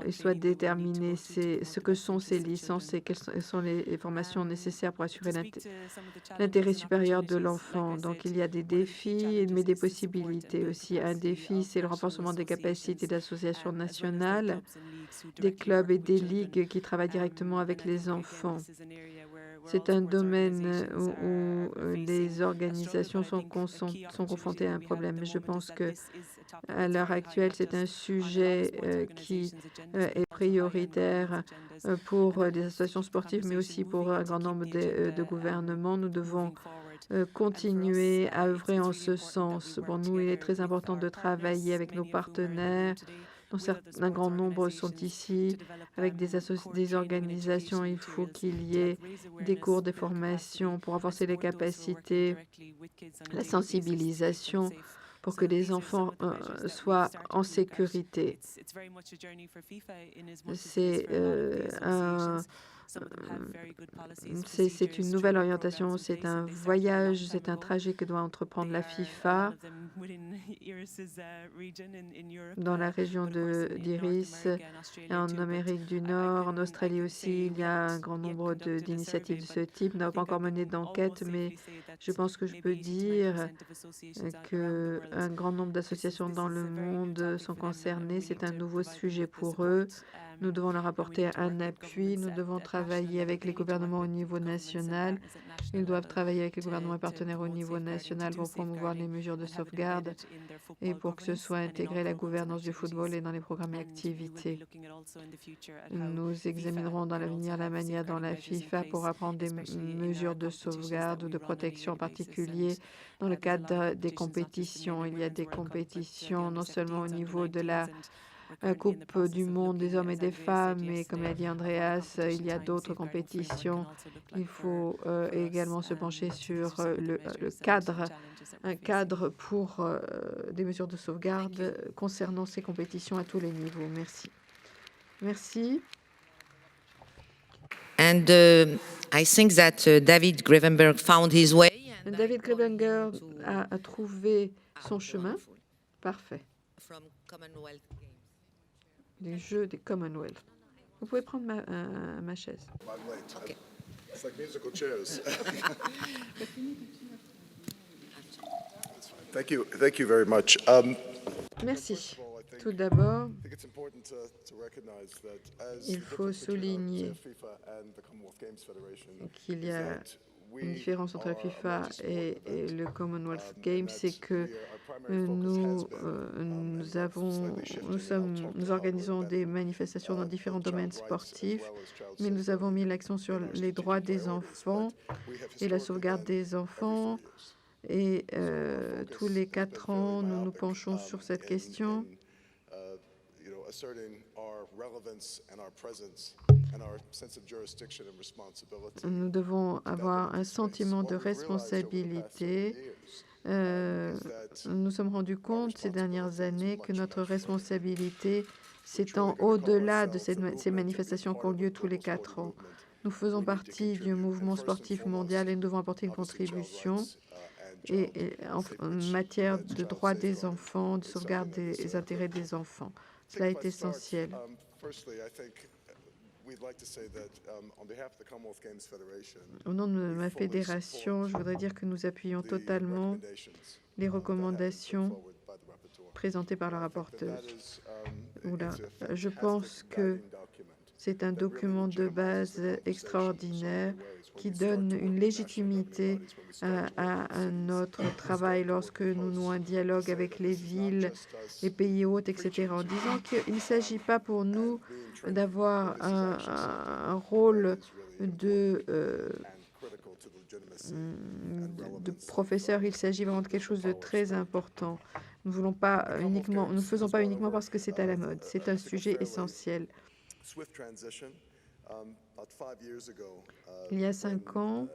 F: il soit déterminé ce que sont ces licences et quelles sont les formations nécessaires pour assurer l'intérêt supérieur de l'enfant. Donc, il y a des défis, mais des possibilités aussi. Un défi, c'est le renforcement des capacités d'associations nationales, des clubs et des ligues qui travaillent directement avec les enfants. C'est un domaine où les organisations sont confrontées à un problème. Je pense que à l'heure actuelle, c'est un sujet qui est prioritaire pour les associations sportives, mais aussi pour un grand nombre de gouvernements. Nous devons continuer à œuvrer en ce sens. Pour nous, il est très important de travailler avec nos partenaires, dont un grand nombre sont ici, avec des organisations. Il faut qu'il y ait des cours, des formations pour renforcer les capacités, la sensibilisation, pour que les enfants soient en sécurité. C'est C'est une nouvelle orientation, c'est un voyage, c'est un trajet que doit entreprendre la FIFA dans la région d'Iris, et en Amérique du Nord, en Australie aussi. Il y a un grand nombre d'initiatives de ce type. Nous n'avons pas encore mené d'enquête, mais je pense que je peux dire qu'un grand nombre d'associations dans le monde sont concernées. C'est un nouveau sujet pour eux. Nous devons leur apporter un appui. Nous devons travailler avec les gouvernements au niveau national. Ils doivent travailler avec les gouvernements partenaires au niveau national pour promouvoir les mesures de sauvegarde et pour que ce soit intégré la gouvernance du football et dans les programmes et activités. Nous examinerons dans l'avenir la manière dont la FIFA pourra prendre des mesures de sauvegarde ou de protection en particulier dans le cadre des compétitions. Il y a des compétitions non seulement au niveau de la Coupe du monde des hommes et des femmes, mais comme l'a dit Andreas, il y a d'autres compétitions. Il faut également se pencher sur le cadre, un cadre pour des mesures de sauvegarde concernant ces compétitions à tous les niveaux. Merci. Merci.
E: And I think that David Gravenberg found his way.
F: David Gravenberg a trouvé son chemin. Parfait. Les Jeux des Commonwealth. Vous pouvez prendre ma chaise.
E: Okay.
G: It's like musical chairs. Thank you very much.
F: Merci. Tout d'abord, il faut souligner qu'il y a une différence entre la FIFA et le Commonwealth Games, c'est que nous organisons des manifestations dans différents domaines sportifs, mais nous avons mis l'accent sur les droits des enfants et la sauvegarde des enfants. Et tous les 4 ans, nous nous penchons sur cette question. Nous devons avoir un sentiment de responsabilité. Nous sommes rendus compte ces dernières années que notre responsabilité s'étend au-delà de ces manifestations qui ont lieu tous les 4 ans. Nous faisons partie du mouvement sportif mondial et nous devons apporter une contribution en matière de droits des enfants, de sauvegarde des intérêts des enfants. Cela est essentiel. Au nom de ma fédération, je voudrais dire que nous appuyons totalement les recommandations présentées par la rapporteuse. Je pense que c'est un document de base extraordinaire qui donne une légitimité à notre travail lorsque nous nouons un dialogue avec les villes, les pays hôtes, etc., en disant qu'il ne s'agit pas pour nous d'avoir un rôle de professeur. Il s'agit vraiment de quelque chose de très important. Nous ne faisons pas uniquement parce que c'est à la mode. C'est un sujet essentiel. Il y a 5 ans,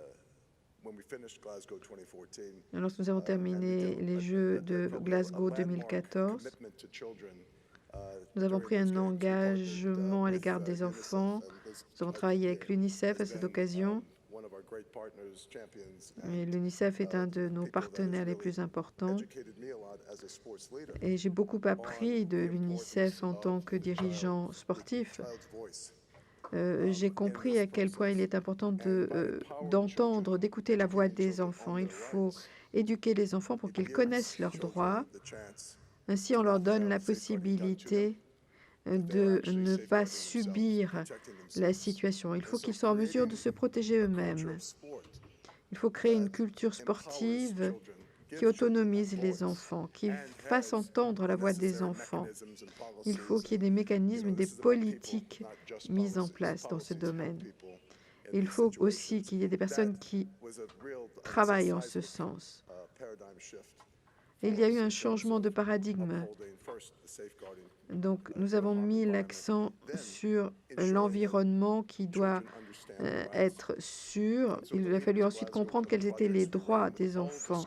F: lorsque nous avons terminé les Jeux de Glasgow 2014, nous avons pris un engagement à l'égard des enfants. Nous avons travaillé avec l'UNICEF à cette occasion. L'UNICEF est un de nos partenaires les plus importants. Et j'ai beaucoup appris de l'UNICEF en tant que dirigeant sportif. J'ai compris à quel point il est important d'entendre, d'écouter la voix des enfants. Il faut éduquer les enfants pour qu'ils connaissent leurs droits. Ainsi, on leur donne la possibilité de ne pas subir la situation. Il faut qu'ils soient en mesure de se protéger eux-mêmes. Il faut créer une culture sportive qui autonomise les enfants, qui fasse entendre la voix des enfants. Il faut qu'il y ait des mécanismes, des politiques mises en place dans ce domaine. Il faut aussi qu'il y ait des personnes qui travaillent en ce sens. Et il y a eu un changement de paradigme. Donc, nous avons mis l'accent sur l'environnement qui doit être sûr. Il a fallu ensuite comprendre quels étaient les droits des enfants.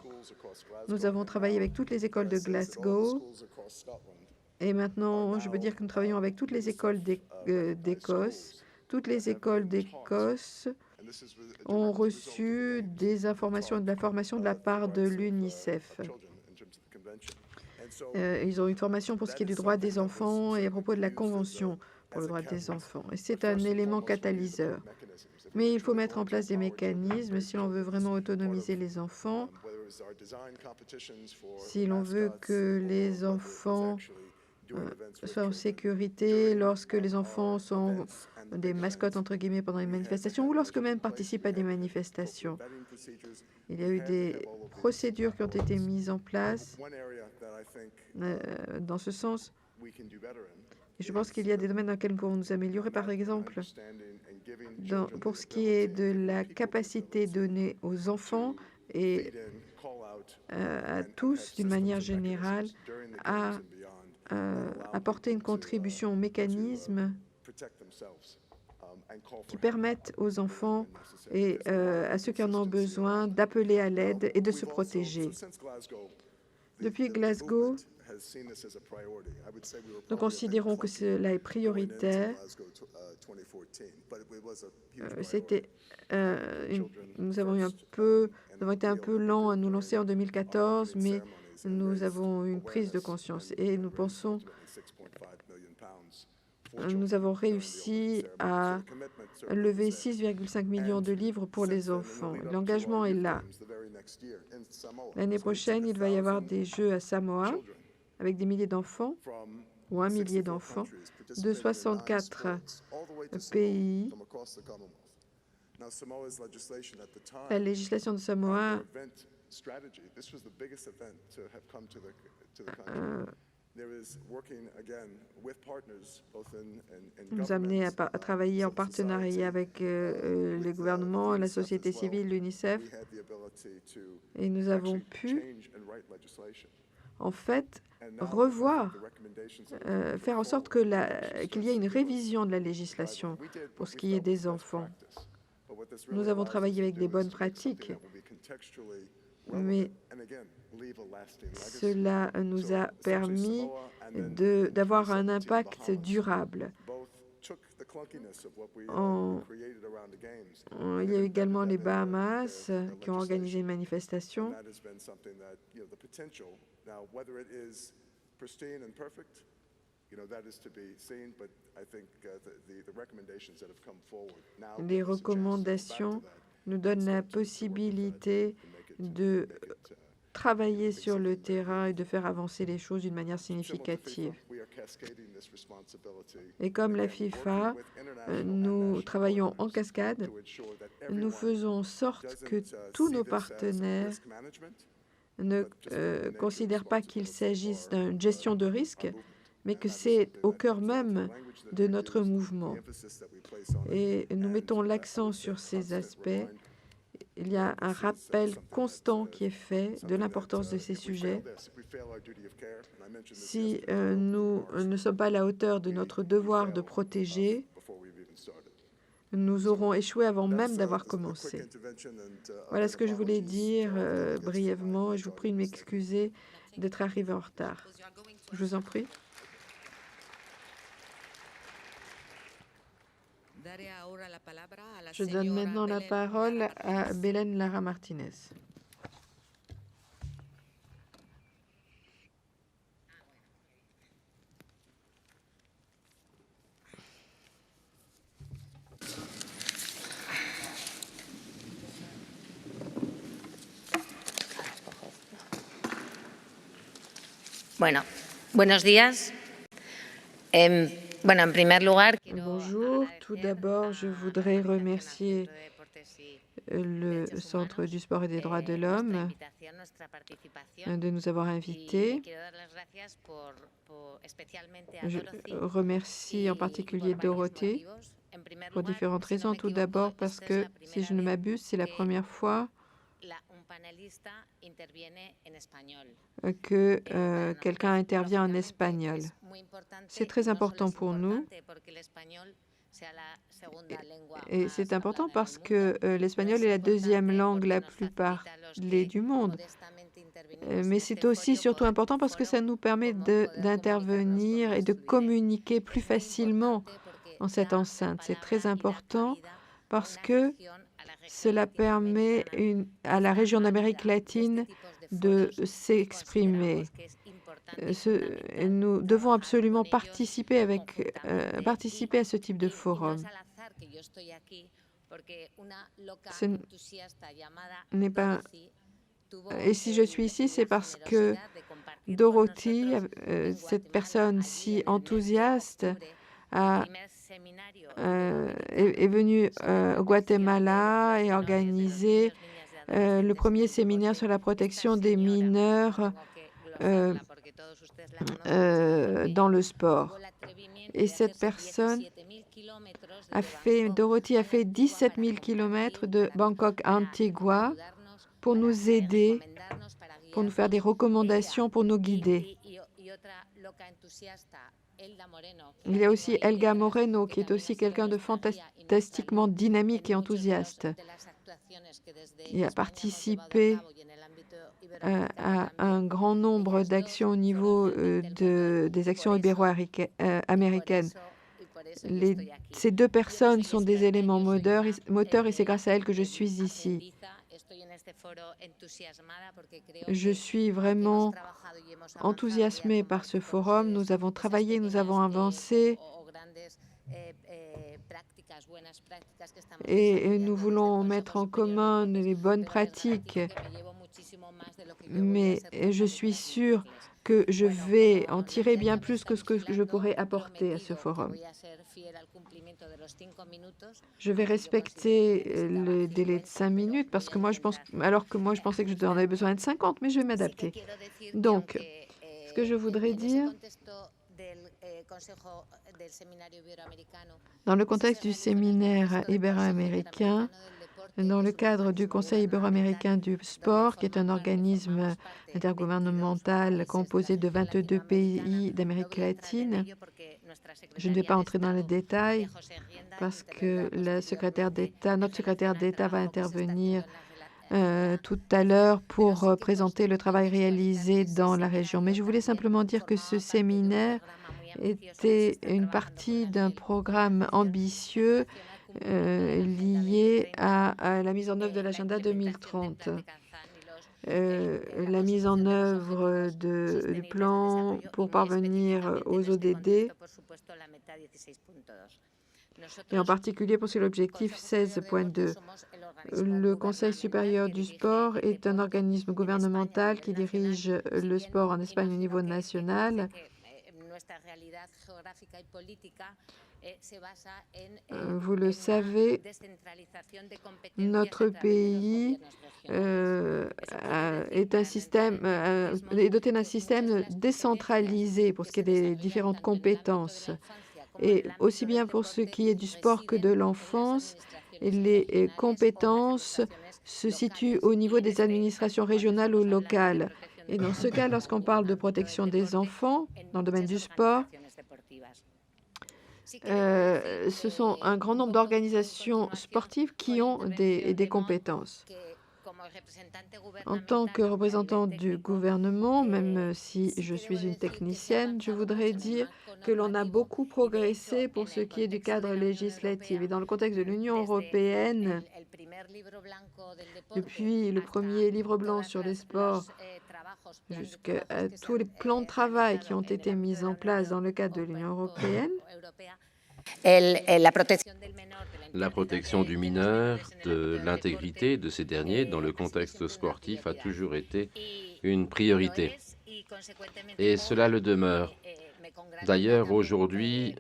F: Nous avons travaillé avec toutes les écoles de Glasgow. Et maintenant, je veux dire que nous travaillons avec toutes les écoles d'Écosse, Toutes les écoles d'Écosse ont reçu des informations et de la formation de la part de l'UNICEF. Ils ont une formation pour ce qui est du droit des enfants et à propos de la Convention pour le droit des enfants. Et c'est un élément catalyseur. Mais il faut mettre en place des mécanismes si l'on veut vraiment autonomiser les enfants, si l'on veut que les enfants soient en sécurité lorsque les enfants sont des mascottes, entre guillemets, pendant les manifestations ou lorsque même participent à des manifestations. Il y a eu des procédures qui ont été mises en place dans ce sens. Et je pense qu'il y a des domaines dans lesquels nous pouvons nous améliorer. Par exemple, pour ce qui est de la capacité donnée aux enfants et à tous, d'une manière générale, à apporter une contribution aux mécanismes qui permettent aux enfants et à ceux qui en ont besoin d'appeler à l'aide et de se protéger. Depuis Glasgow, nous considérons que cela est prioritaire. Nous avons été un peu lents à nous lancer en 2014, mais nous avons eu une prise de conscience et nous pensons, nous avons réussi à lever 6,5 millions de livres pour les enfants. L'engagement est là. L'année prochaine, il va y avoir des jeux à Samoa avec des milliers d'enfants, ou 1 millier d'enfants, de 64 pays. La législation de Samoa nous a amené à travailler en partenariat avec le gouvernement, la société civile, l'UNICEF, et nous avons pu, en fait, revoir, faire en sorte qu'il y ait une révision de la législation pour ce qui est des enfants. Nous avons travaillé avec des bonnes pratiques, mais cela nous a permis d'avoir un impact durable. Il y a également les Bahamas qui ont organisé une manifestation. Les recommandations nous donnent la possibilité de travailler sur le terrain et de faire avancer les choses d'une manière significative. Et comme la FIFA, nous travaillons en cascade. Nous faisons en sorte que tous nos partenaires ne considèrent pas qu'il s'agisse d'une gestion de risque, mais que c'est au cœur même de notre mouvement. Et nous mettons l'accent sur ces aspects. Il y a un rappel constant qui est fait de l'importance de ces sujets. Si nous ne sommes pas à la hauteur de notre devoir de protéger, nous aurons échoué avant même d'avoir commencé. Voilà ce que je voulais dire brièvement. Je vous prie de m'excuser d'être arrivé en retard. Je vous en prie. Je donne maintenant la parole à Belén Lara Martínez.
H: Bueno, buenos días. En primer lugar,
F: bonjour. Tout d'abord, je voudrais remercier le Centre du sport et des droits de l'homme de nous avoir invités. Je remercie en particulier Dorothée pour différentes raisons. Tout d'abord parce que, si je ne m'abuse, c'est la première fois que quelqu'un intervient en espagnol. C'est très important pour nous. Et c'est important parce que l'espagnol est la deuxième langue la plus parlée du monde. Mais c'est aussi surtout important parce que ça nous permet d'intervenir et de communiquer plus facilement en cette enceinte. C'est très important parce que cela permet à la région d'Amérique latine de s'exprimer. Nous devons absolument participer à ce type de forum. Ce n'est pas... Et si je suis ici, c'est parce que Dorothy, cette personne si enthousiaste, est venue au Guatemala et organisé le premier séminaire sur la protection des mineurs dans le sport. Et cette personne Dorothy a fait 17 000 kilomètres de Bangkok à Antigua pour nous aider, pour nous faire des recommandations, pour nous guider. Il y a aussi Elga Moreno, qui est aussi quelqu'un de fantastiquement dynamique et enthousiaste. Il a participé à un grand nombre d'actions au niveau des actions ibéro-américaines. Ces deux personnes sont des éléments moteurs et c'est grâce à elles que je suis ici. Je suis vraiment enthousiasmée par ce forum. Nous avons travaillé, nous avons avancé et nous voulons mettre en commun les bonnes pratiques. Mais je suis sûre que je vais en tirer bien plus que ce que je pourrais apporter à ce forum. Je vais respecter le délai de 5 minutes parce que moi, je pensais que je en avais besoin de 50, mais je vais m'adapter. Donc, ce que je voudrais dire, dans le contexte du séminaire ibéro-américain, dans le cadre du Conseil ibéro-américain du sport, qui est un organisme intergouvernemental composé de 22 pays d'Amérique latine, je ne vais pas entrer dans les détails parce que notre secrétaire d'État va intervenir tout à l'heure pour présenter le travail réalisé dans la région. Mais je voulais simplement dire que ce séminaire était une partie d'un programme ambitieux lié à la mise en œuvre de l'agenda 2030. La mise en œuvre du plan pour parvenir aux ODD, et en particulier pour l'objectif 16.2. Le Conseil supérieur du sport est un organisme gouvernemental qui dirige le sport en Espagne au niveau national. Vous le savez, notre pays est doté d'un système décentralisé pour ce qui est des différentes compétences. Et aussi bien pour ce qui est du sport que de l'enfance, les compétences se situent au niveau des administrations régionales ou locales. Et dans ce cas, lorsqu'on parle de protection des enfants dans le domaine du sport, ce sont un grand nombre d'organisations sportives qui ont des compétences. En tant que représentante du gouvernement, même si je suis une technicienne, je voudrais dire que l'on a beaucoup progressé pour ce qui est du cadre législatif. Et dans le contexte de l'Union européenne, depuis le premier livre blanc sur les sports, jusqu'à tous les plans de travail qui ont été mis en place dans le cadre de l'Union européenne,
A: la protection du mineur, de l'intégrité de ces derniers dans le contexte sportif a toujours été une priorité. Et cela le demeure. D'ailleurs, aujourd'hui,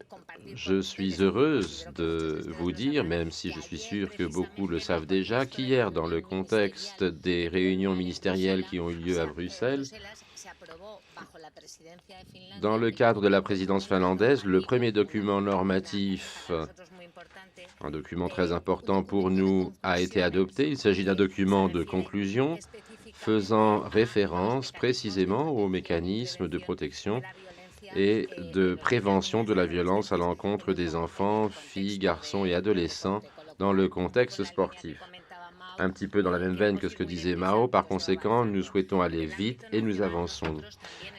A: je suis heureuse de vous dire, même si je suis sûr que beaucoup le savent déjà, qu'hier, dans le contexte des réunions ministérielles qui ont eu lieu à Bruxelles, dans le cadre de la présidence finlandaise, le premier document normatif, un document très important pour nous, a été adopté. Il s'agit d'un document de conclusion faisant référence précisément aux mécanismes de protection et de prévention de la violence à l'encontre des enfants, filles, garçons et adolescents dans le contexte sportif. un petit peu dans la même veine que ce que disait Mao. Par conséquent, nous souhaitons aller vite et nous avançons.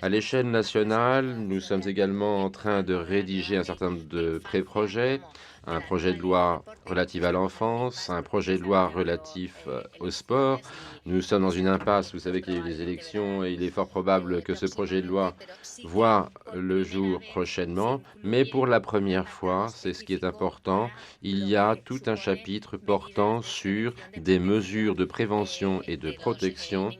A: À l'échelle nationale, nous sommes également en train de rédiger un certain nombre de pré-projets, un projet de loi relatif à l'enfance, un projet de loi relatif au sport. Nous sommes dans une impasse, vous savez qu'il y a eu des élections et il est fort probable que ce projet de loi voit le jour prochainement, mais pour la première fois, c'est ce qui est important, il y a tout un chapitre portant sur des mesures de prévention et de protection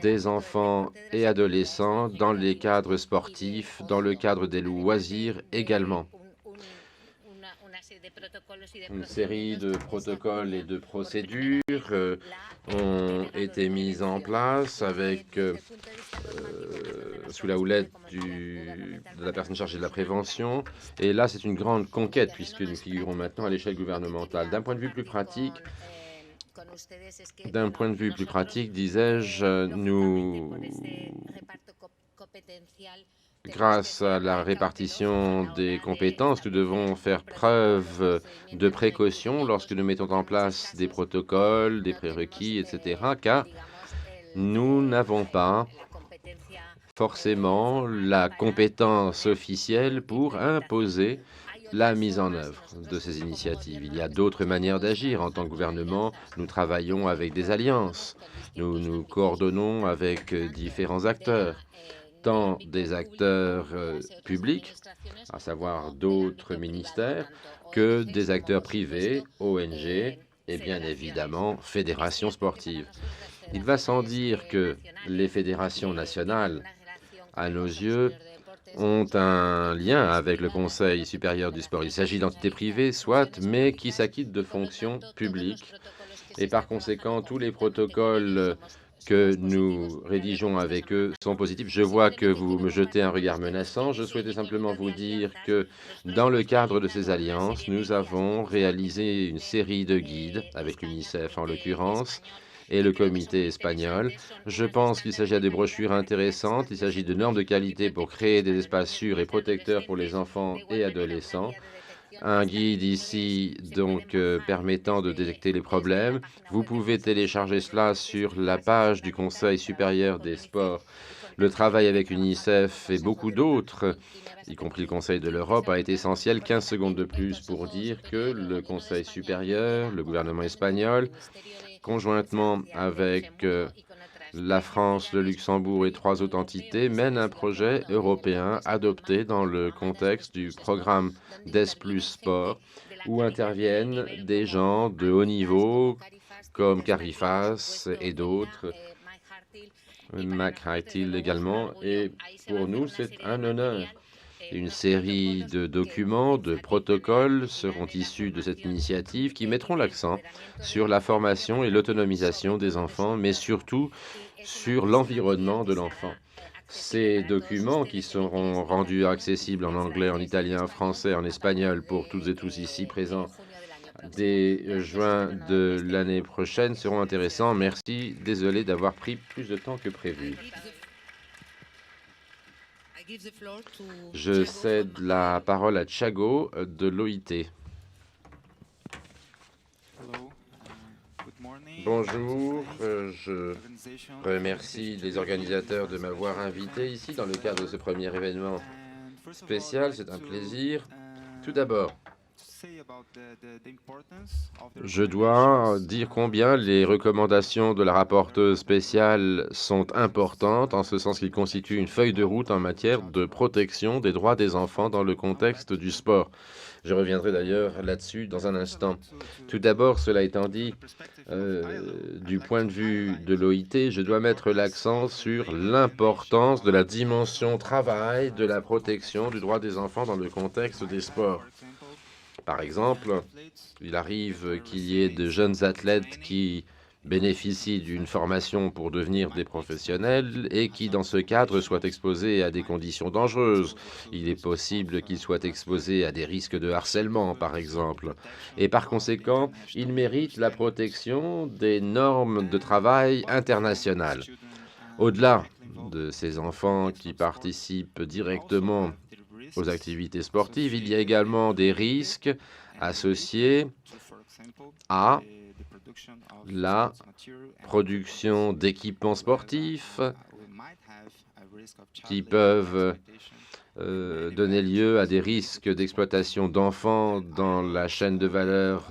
A: des enfants et adolescents dans les cadres sportifs, dans le cadre des loisirs également. Une série de protocoles et de procédures ont été mises en place sous la houlette de la personne chargée de la prévention. Et là, c'est une grande conquête puisque nous figurons maintenant à l'échelle gouvernementale. D'un point de vue plus pratique, disais-je, grâce à la répartition des compétences, nous devons faire preuve de précaution lorsque nous mettons en place des protocoles, des prérequis, etc., car nous n'avons pas forcément la compétence officielle pour imposer la mise en œuvre de ces initiatives. Il y a d'autres manières d'agir. En tant que gouvernement, nous travaillons avec des alliances. Nous nous coordonnons avec différents acteurs, tant des acteurs publics, à savoir d'autres ministères, que des acteurs privés, ONG et bien évidemment fédérations sportives. Il va sans dire que les fédérations nationales, à nos yeux, ont un lien avec le Conseil supérieur du sport. Il s'agit d'entités privées, soit, mais qui s'acquittent de fonctions publiques. Et par conséquent, tous les protocoles que nous rédigeons avec eux sont positifs. Je vois que vous me jetez un regard menaçant. Je souhaitais simplement vous dire que dans le cadre de ces alliances, nous avons réalisé une série de guides, avec l'UNICEF en l'occurrence, et le comité espagnol. Je pense qu'il s'agit de brochures intéressantes. Il s'agit de normes de qualité pour créer des espaces sûrs et protecteurs pour les enfants et adolescents. Un guide ici, donc, permettant de détecter les problèmes. Vous pouvez télécharger cela sur la page du Conseil supérieur des sports. Le travail avec UNICEF et beaucoup d'autres, y compris le Conseil de l'Europe, a été essentiel. 15 secondes de plus pour dire que le Conseil supérieur, le gouvernement espagnol, conjointement avec la France, le Luxembourg et 3 autres entités, mène un projet européen adopté dans le contexte du programme DES+ Sport, où interviennent des gens de haut niveau comme Carifas et d'autres, Mac Hartil également, et pour nous, c'est un honneur. Une série de documents, de protocoles seront issus de cette initiative qui mettront l'accent sur la formation et l'autonomisation des enfants, mais surtout sur l'environnement de l'enfant. Ces documents qui seront rendus accessibles en anglais, en italien, en français, en espagnol pour toutes et tous ici présents dès juin de l'année prochaine seront intéressants. Merci, désolé d'avoir pris plus de temps que prévu. Je cède la parole à Thiago de l'OIT. Bonjour, je remercie les organisateurs de m'avoir invité ici dans le cadre de ce premier événement spécial. C'est un plaisir. Tout d'abord, je dois dire combien les recommandations de la rapporteuse spéciale sont importantes, en ce sens qu'ils constituent une feuille de route en matière de protection des droits des enfants dans le contexte du sport. Je reviendrai d'ailleurs là-dessus dans un instant. Tout d'abord, cela étant dit, du point de vue de l'OIT, je dois mettre l'accent sur l'importance de la dimension travail de la protection du droit des enfants dans le contexte des sports. Par exemple, il arrive qu'il y ait de jeunes athlètes qui bénéficient d'une formation pour devenir des professionnels et qui, dans ce cadre, soient exposés à des conditions dangereuses. Il est possible qu'ils soient exposés à des risques de harcèlement, par exemple. Et par conséquent, ils méritent la protection des normes de travail internationales. Au-delà de ces enfants qui participent directement aux activités sportives, il y a également des risques associés à la production d'équipements sportifs qui peuvent donner lieu à des risques d'exploitation d'enfants dans la chaîne de valeur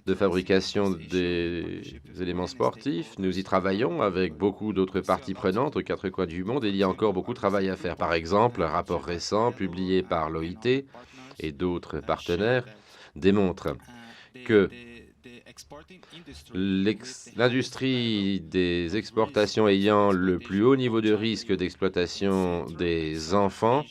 A: de fabrication des éléments sportifs. Nous y travaillons avec beaucoup d'autres parties prenantes aux quatre coins du monde et il y a encore beaucoup de travail à faire. Par exemple, un rapport récent publié par l'OIT et d'autres partenaires démontre que l'industrie des exportations ayant le plus haut niveau de risque d'exploitation des enfants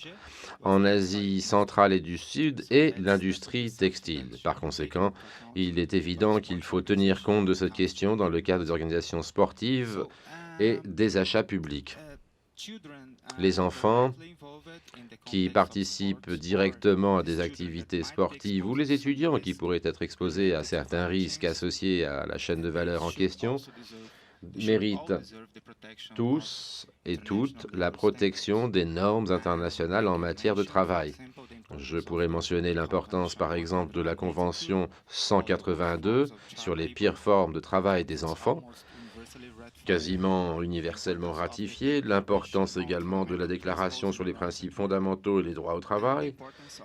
A: en Asie centrale et du Sud est l'industrie textile. Par conséquent, il est évident qu'il faut tenir compte de cette question dans le cadre des organisations sportives et des achats publics. Les enfants qui participent directement à des activités sportives ou les étudiants qui pourraient être exposés à certains risques associés à la chaîne de valeur en question méritent tous et toutes la protection des normes internationales en matière de travail. Je pourrais mentionner l'importance, par exemple, de la Convention 182 sur les pires formes de travail des enfants, quasiment universellement ratifiée, l'importance également de la Déclaration sur les principes fondamentaux et les droits au travail,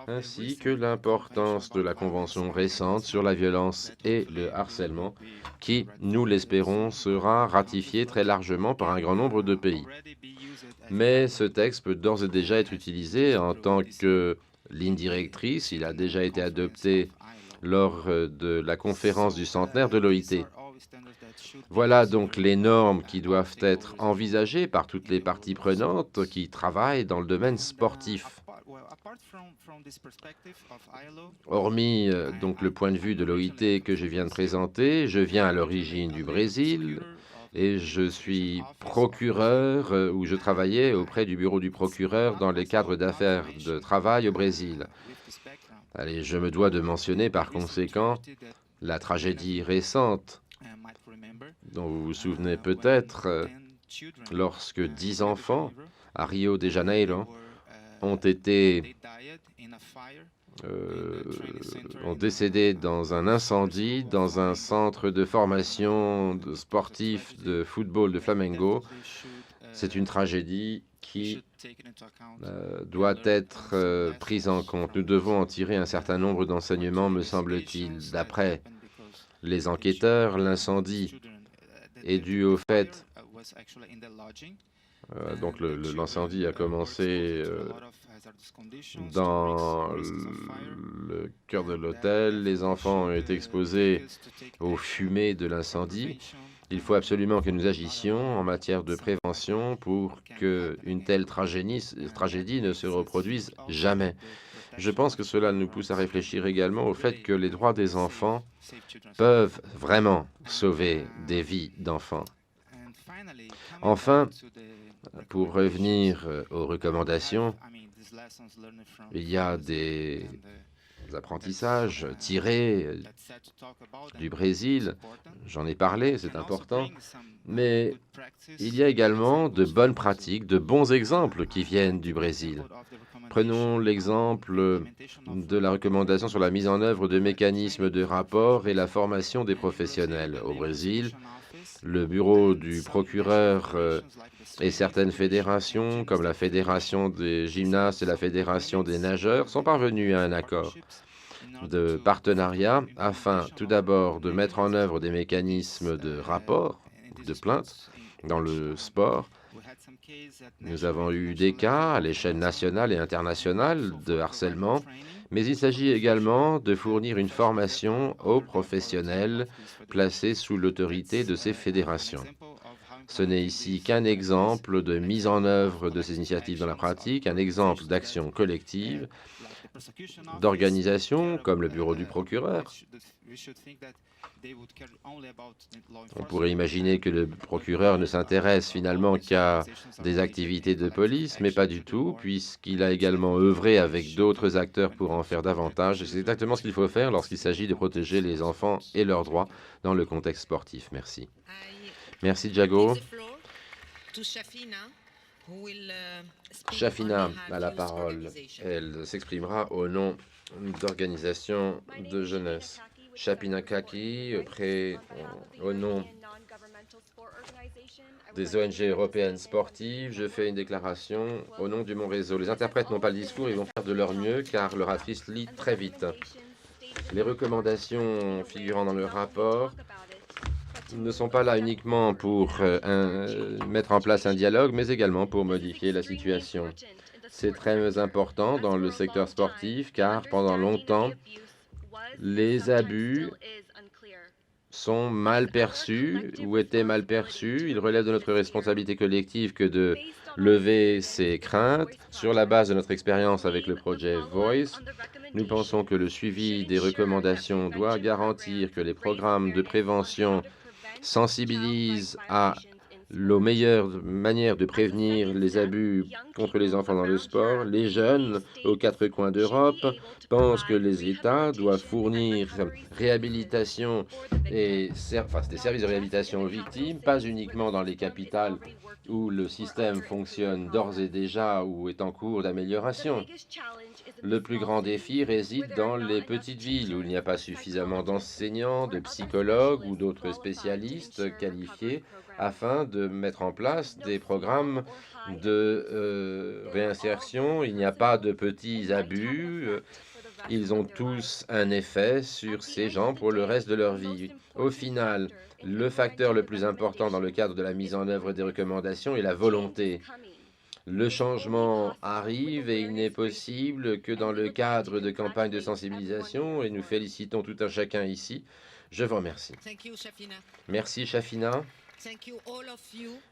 A: ainsi que l'importance de la Convention récente sur la violence et le harcèlement, qui, nous l'espérons, sera ratifiée très largement par un grand nombre de pays. Mais ce texte peut d'ores et déjà être utilisé en tant que ligne directrice. Il a déjà été adopté lors de la conférence du centenaire de l'OIT. Voilà donc les normes qui doivent être envisagées par toutes les parties prenantes qui travaillent dans le domaine sportif. Hormis donc le point de vue de l'OIT que je viens de présenter, je viens à l'origine du Brésil et je suis procureur où je travaillais auprès du bureau du procureur dans les cadres d'affaires de travail au Brésil. Allez, je me dois de mentionner par conséquent la tragédie récente dont vous vous souvenez peut-être, lorsque 10 enfants à Rio de Janeiro ont décédé dans un incendie dans un centre de formation de sportifs de football de Flamengo. C'est une tragédie qui doit être prise en compte. Nous devons en tirer un certain nombre d'enseignements, me semble-t-il. D'après les enquêteurs, l'incendie est dû au fait, donc l'incendie a commencé dans le cœur de l'hôtel. Les enfants ont été exposés aux fumées de l'incendie. Il faut absolument que nous agissions en matière de prévention pour qu'une telle tragédie ne se reproduise jamais. Je pense que cela nous pousse à réfléchir également au fait que les droits des enfants peuvent vraiment sauver des vies d'enfants. Enfin, pour revenir aux recommandations, il y a des apprentissages tirés du Brésil. J'en ai parlé, c'est important. Mais il y a également de bonnes pratiques, de bons exemples qui viennent du Brésil. Prenons l'exemple de la recommandation sur la mise en œuvre de mécanismes de rapport et la formation des professionnels. Au Brésil, le bureau du procureur et certaines fédérations, comme la Fédération des gymnastes et la Fédération des nageurs, sont parvenus à un accord de partenariat afin tout d'abord de mettre en œuvre des mécanismes de rapport, de plainte dans le sport. Nous avons eu des cas à l'échelle nationale et internationale de harcèlement, mais il s'agit également de fournir une formation aux professionnels placés sous l'autorité de ces fédérations. Ce n'est ici qu'un exemple de mise en œuvre de ces initiatives dans la pratique, un exemple d'action collective, d'organisations comme le bureau du procureur. On pourrait imaginer que le procureur ne s'intéresse finalement qu'à des activités de police, mais pas du tout, puisqu'il a également œuvré avec d'autres acteurs pour en faire davantage. Et c'est exactement ce qu'il faut faire lorsqu'il s'agit de protéger les enfants et leurs droits dans le contexte sportif. Merci. Merci, Jago. Shafina a la parole. Elle s'exprimera au nom d'organisations de jeunesse. Chapina Kaki, au nom des ONG européennes sportives, je fais une déclaration au nom du Mon Réseau. Les interprètes n'ont pas le discours, ils vont faire de leur mieux car l'oratrice lit très vite. Les recommandations figurant dans le rapport ne sont pas là uniquement pour mettre en place un dialogue, mais également pour modifier la situation. C'est très important dans le secteur sportif car pendant longtemps, les abus sont mal perçus ou étaient mal perçus. Il relève de notre responsabilité collective que de lever ces craintes. Sur la base de notre expérience avec le projet Voice, nous pensons que le suivi des recommandations doit garantir que les programmes de prévention sensibilisent à la meilleure manière de prévenir les abus contre les enfants dans le sport. Les jeunes aux quatre coins d'Europe pensent que les États doivent fournir réhabilitation et des services de réhabilitation aux victimes, pas uniquement dans les capitales où le système fonctionne d'ores et déjà ou est en cours d'amélioration. Le plus grand défi réside dans les petites villes où il n'y a pas suffisamment d'enseignants, de psychologues ou d'autres spécialistes qualifiés afin de mettre en place des programmes de réinsertion. Il n'y a pas de petits abus. Ils ont tous un effet sur ces gens pour le reste de leur vie. Au final, le facteur le plus important dans le cadre de la mise en œuvre des recommandations est la volonté. Le changement arrive et il n'est possible que dans le cadre de campagnes de sensibilisation et nous félicitons tout un chacun ici. Je vous remercie. Merci, Shafina.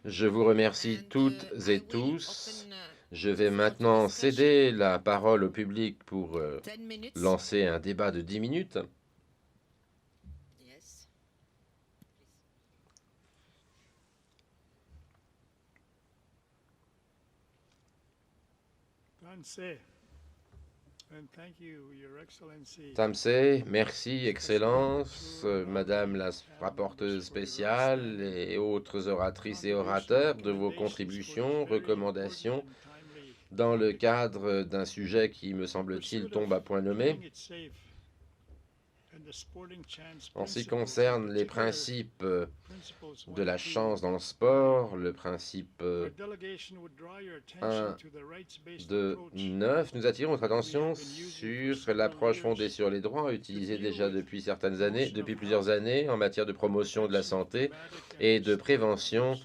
A: Je vous remercie toutes et tous. Je vais maintenant céder la parole au public pour lancer un débat de 10 minutes. Tamsé, merci, Excellence, Madame la rapporteuse spéciale et autres oratrices et orateurs de vos contributions, recommandations dans le cadre d'un sujet qui, me semble-t-il, tombe à point nommé. En ce qui concerne les principes de la chance dans le sport, le principe 1, 2, 9, nous attirons votre attention sur l'approche fondée sur les droits utilisée déjà depuis plusieurs années en matière de promotion de la santé et de prévention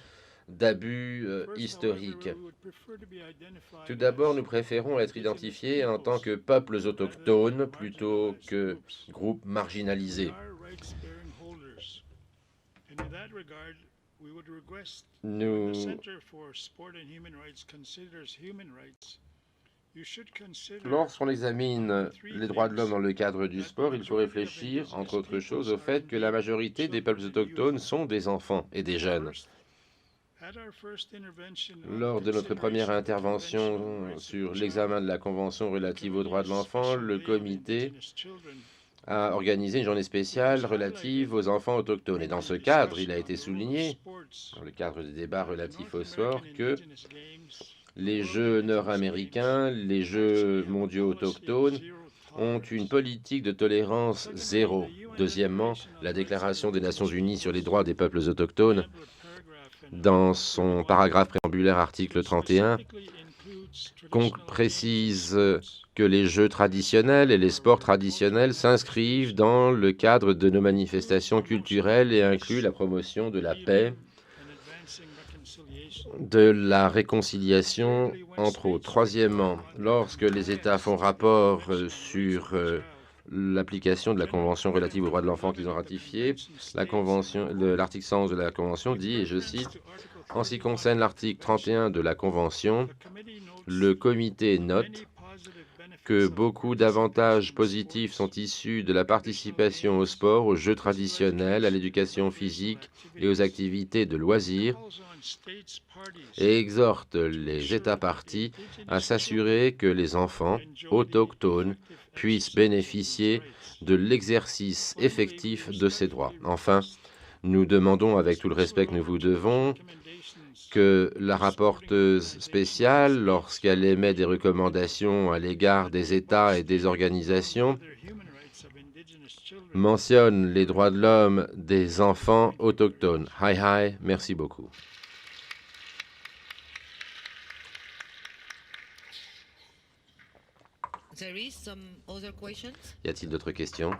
A: d'abus historiques. Tout d'abord, nous préférons être identifiés en tant que peuples autochtones plutôt que groupes marginalisés. Lorsqu'on examine les droits de l'homme dans le cadre du sport, il faut réfléchir, entre autres choses, au fait que la majorité des peuples autochtones sont des enfants et des jeunes. Lors de notre première intervention sur l'examen de la Convention relative aux droits de l'enfant, le comité a organisé une journée spéciale relative aux enfants autochtones. Et dans ce cadre, il a été souligné, dans le cadre des débats relatifs au sport, que les Jeux nord-américains, les Jeux mondiaux autochtones, ont une politique de tolérance zéro. Deuxièmement, la Déclaration des Nations Unies sur les droits des peuples autochtones, dans son paragraphe préambulaire article 31, précise que les jeux traditionnels et les sports traditionnels s'inscrivent dans le cadre de nos manifestations culturelles et incluent la promotion de la paix, de la réconciliation, entre autres. Troisièmement, lorsque les États font rapport sur l'application de la Convention relative aux droits de l'enfant qu'ils ont ratifiée, l'article 111 de la Convention dit, et je cite, « En ce qui concerne l'article 31 de la Convention, le comité note que beaucoup d'avantages positifs sont issus de la participation au sport, aux jeux traditionnels, à l'éducation physique et aux activités de loisirs, et exhorte les États parties à s'assurer que les enfants autochtones puissent bénéficier de l'exercice effectif de ces droits. Enfin, nous demandons, avec tout le respect que nous vous devons, que la rapporteuse spéciale, lorsqu'elle émet des recommandations à l'égard des États et des organisations, mentionne les droits de l'homme des enfants autochtones. Hi, merci beaucoup. Y a-t-il d'autres questions?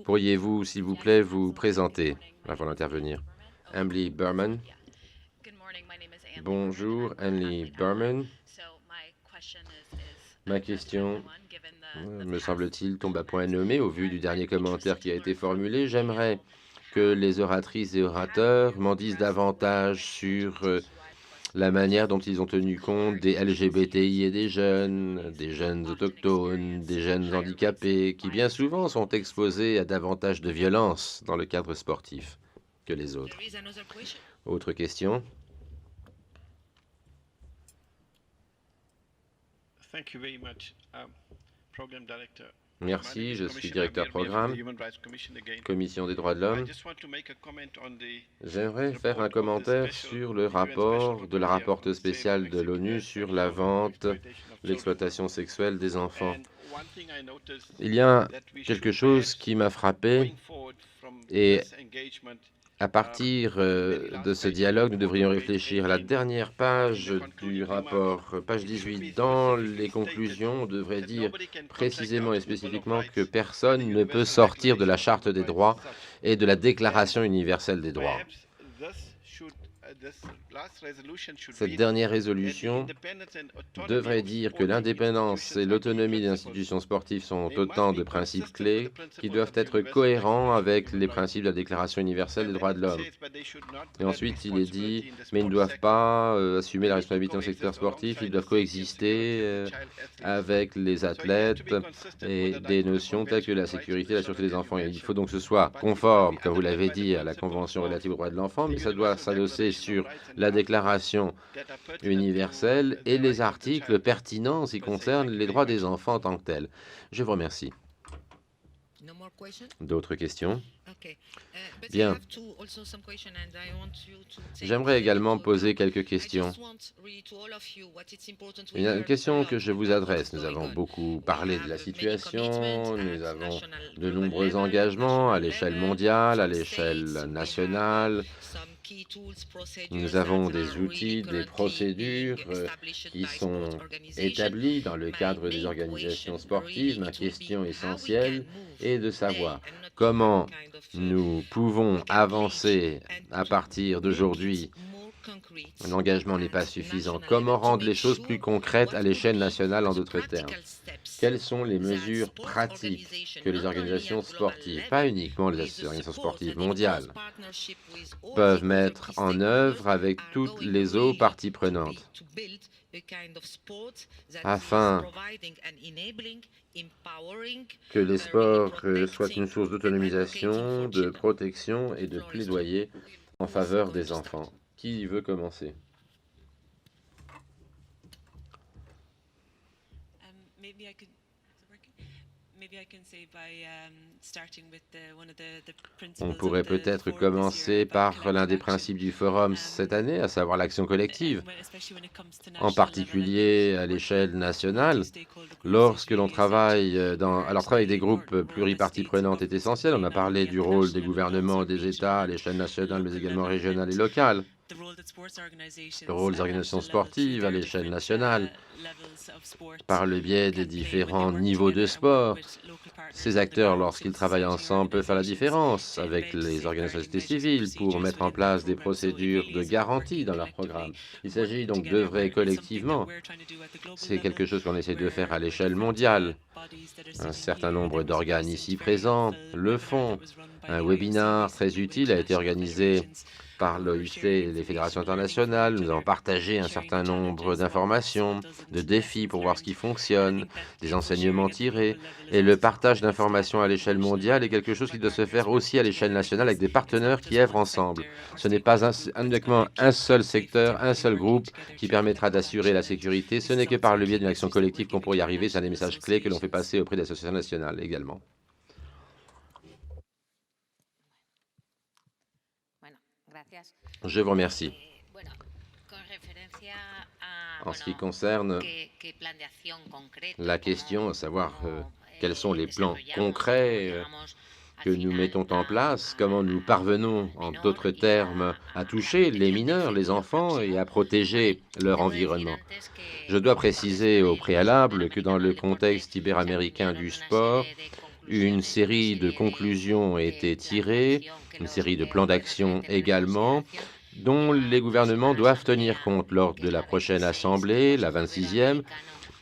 A: Pourriez-vous, s'il vous plaît, vous présenter avant d'intervenir? Emily Berman. Bonjour, Emily Berman. Ma question, me semble-t-il, tombe à point nommé au vu du dernier commentaire qui a été formulé. J'aimerais que les oratrices et orateurs m'en disent davantage sur la manière dont ils ont tenu compte des LGBTI et des jeunes autochtones, des jeunes handicapés, qui bien souvent sont exposés à davantage de violence dans le cadre sportif que les autres. Autre question? Merci, je suis directeur programme, Commission des droits de l'homme. J'aimerais faire un commentaire sur le rapport de la rapporteure spéciale de l'ONU sur la vente, l'exploitation sexuelle des enfants. Il y a quelque chose qui m'a frappé et à partir de ce dialogue, nous devrions réfléchir à la dernière page du rapport, page 18. Dans les conclusions, on devrait dire précisément et spécifiquement que personne ne peut sortir de la Charte des droits et de la Déclaration universelle des droits. Cette dernière résolution devrait dire que l'indépendance et l'autonomie des institutions sportives sont autant de principes clés qui doivent être cohérents avec les principes de la Déclaration universelle des droits de l'homme. Et ensuite, il est dit, mais ils ne doivent pas assumer la responsabilité dans le secteur sportif, ils doivent coexister avec les athlètes et des notions telles que la sécurité et la sûreté des enfants. Et il faut donc que ce soit conforme, comme vous l'avez dit, à la Convention relative aux droits de l'enfant, mais ça doit s'adosser sur la Déclaration universelle et les articles pertinents qui concernent les droits des enfants en tant que tels. Je vous remercie. D'autres questions? Bien. J'aimerais également poser quelques questions. Une question que je vous adresse. Nous avons beaucoup parlé de la situation, nous avons de nombreux engagements à l'échelle mondiale, à l'échelle nationale. Nous avons des outils, des procédures qui sont établis dans le cadre des organisations sportives. Ma question essentielle est de savoir comment nous pouvons avancer à partir d'aujourd'hui. L'engagement n'est pas suffisant. Comment rendre les choses plus concrètes à l'échelle nationale, en d'autres termes? Quelles sont les mesures pratiques que les organisations sportives, pas uniquement les organisations sportives mondiales, peuvent mettre en œuvre avec toutes les autres parties prenantes afin que les sports soient une source d'autonomisation, de protection et de plaidoyer en faveur des enfants? Qui veut commencer? On pourrait peut-être commencer par l'un des principes du forum cette année, à savoir l'action collective, en particulier à l'échelle nationale. Lorsque l'on travaille alors, travail des groupes pluriparties prenantes est essentiel. On a parlé du rôle des gouvernements, des États à l'échelle nationale, mais également régionale et locale. Le rôle des organisations sportives à l'échelle nationale, par le biais des différents niveaux de sport. Ces acteurs, lorsqu'ils travaillent ensemble, peuvent faire la différence avec les organisations civiles pour mettre en place des procédures de garantie dans leur programme. Il s'agit donc d'œuvrer collectivement. C'est quelque chose qu'on essaie de faire à l'échelle mondiale. Un certain nombre d'organes ici présents le font. Un webinaire très utile a été organisé par l'OIC et les fédérations internationales. Nous avons partagé un certain nombre d'informations, de défis pour voir ce qui fonctionne, des enseignements tirés. Et le partage d'informations à l'échelle mondiale est quelque chose qui doit se faire aussi à l'échelle nationale avec des partenaires qui œuvrent ensemble. Ce n'est pas uniquement un seul secteur, un seul groupe qui permettra d'assurer la sécurité. Ce n'est que par le biais d'une action collective qu'on pourrait y arriver. C'est un des messages clés que l'on fait passer auprès des associations nationales également. Je vous remercie. En ce qui concerne la question, à savoir quels sont les plans concrets que nous mettons en place, comment nous parvenons, en d'autres termes, à toucher les mineurs, les enfants et à protéger leur environnement. Je dois préciser au préalable que dans le contexte ibéroaméricain du sport, une série de conclusions a été tirée, une série de plans d'action également, dont les gouvernements doivent tenir compte lors de la prochaine assemblée, la 26e,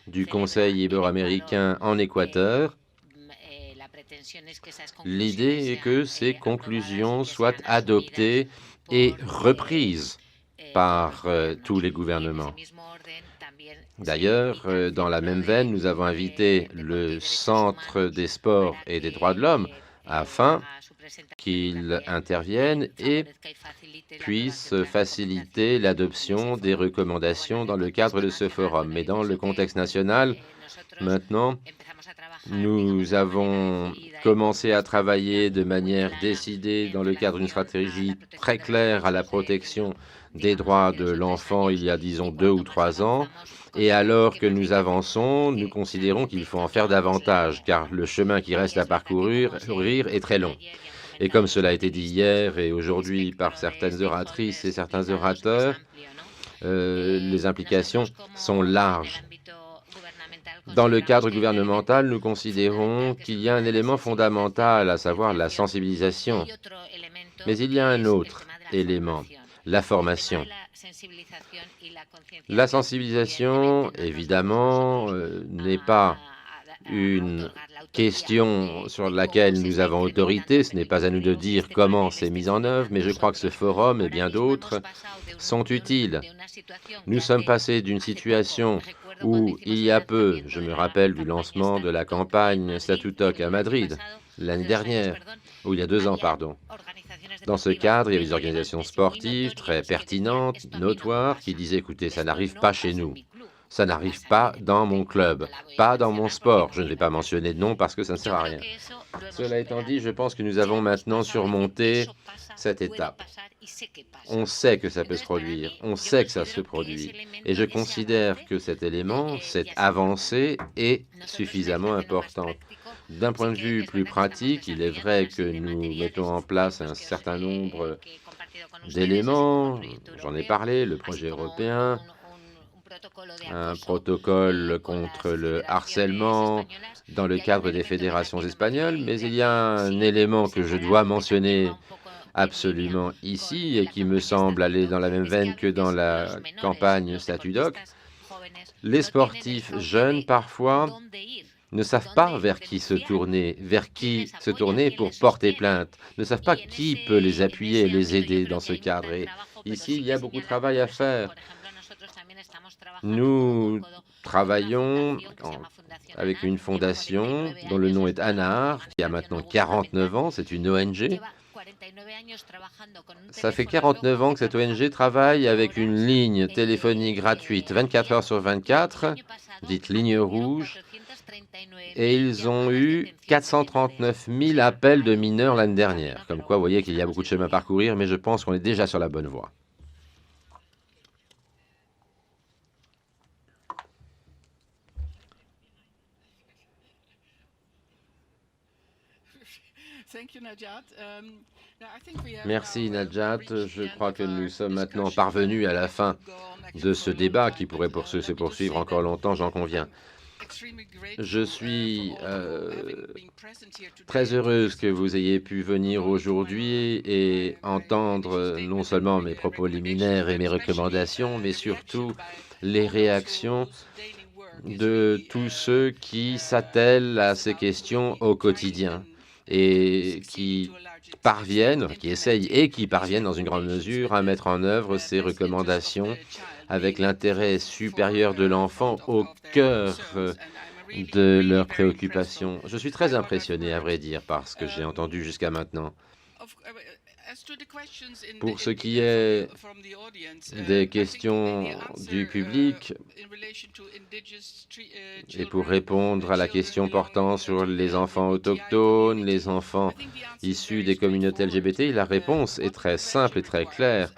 A: du Conseil ibéro-américain en Équateur. L'idée est que ces conclusions soient adoptées et reprises par tous les gouvernements. D'ailleurs, dans la même veine, nous avons invité le Centre des sports et des droits de l'homme afin qu'il intervienne et puisse faciliter l'adoption des recommandations dans le cadre de ce forum. Mais dans le contexte national, maintenant, nous avons commencé à travailler de manière décidée dans le cadre d'une stratégie très claire à la protection des droits de l'enfant il y a, disons, 2 ou 3 ans. Et alors que nous avançons, nous considérons qu'il faut en faire davantage, car le chemin qui reste à parcourir est très long. Et comme cela a été dit hier et aujourd'hui par certaines oratrices et certains orateurs, les implications sont larges. Dans le cadre gouvernemental, nous considérons qu'il y a un élément fondamental, à savoir la sensibilisation. Mais il y a un autre élément, la formation. La sensibilisation, évidemment, n'est pas une question sur laquelle nous avons autorité. Ce n'est pas à nous de dire comment c'est mis en œuvre, mais je crois que ce forum et bien d'autres sont utiles. Nous sommes passés d'une situation où, il y a peu, je me rappelle du lancement de la campagne Statutoc à Madrid, l'année dernière, ou il y a 2 ans, pardon. Dans ce cadre, il y avait des organisations sportives très pertinentes, notoires, qui disaient « Écoutez, ça n'arrive pas chez nous. Ça n'arrive pas dans mon club, pas dans mon sport. » Je ne vais pas mentionner de nom parce que ça ne sert à rien. Cela étant dit, je pense que nous avons maintenant surmonté cette étape. On sait que ça peut se produire, on sait que ça se produit. Et je considère que cet élément, cette avancée, est suffisamment importante. D'un point de vue plus pratique, il est vrai que nous mettons en place un certain nombre d'éléments. J'en ai parlé, le projet européen, un protocole contre le harcèlement dans le cadre des fédérations espagnoles, mais il y a un élément que je dois mentionner absolument ici et qui me semble aller dans la même veine que dans la campagne Statutoc. Les sportifs jeunes, parfois, ne savent pas vers qui se tourner pour porter plainte, ne savent pas qui peut les appuyer et les aider dans ce cadre. Et ici, il y a beaucoup de travail à faire. Nous travaillons avec une fondation dont le nom est ANAR, qui a maintenant 49 ans, c'est une ONG. Ça fait 49 ans que cette ONG travaille avec une ligne téléphonique gratuite 24 heures sur 24, dite ligne rouge, et ils ont eu 439 000 appels de mineurs l'année dernière. Comme quoi, vous voyez qu'il y a beaucoup de chemin à parcourir, mais je pense qu'on est déjà sur la bonne voie. Merci Najat. Je crois que nous sommes maintenant parvenus à la fin de ce débat qui pourrait se poursuivre encore longtemps, j'en conviens. Je suis très heureuse que vous ayez pu venir aujourd'hui et entendre non seulement mes propos liminaires et mes recommandations, mais surtout les réactions de tous ceux qui s'attellent à ces questions au quotidien et qui essayent et qui parviennent dans une grande mesure à mettre en œuvre ces recommandations avec l'intérêt supérieur de l'enfant au cœur de leurs préoccupations. Je suis très impressionné, à vrai dire, par ce que j'ai entendu jusqu'à maintenant. Pour ce qui est des questions du public, et pour répondre à la question portant sur les enfants autochtones, les enfants issus des communautés LGBT, la réponse est très simple et très claire.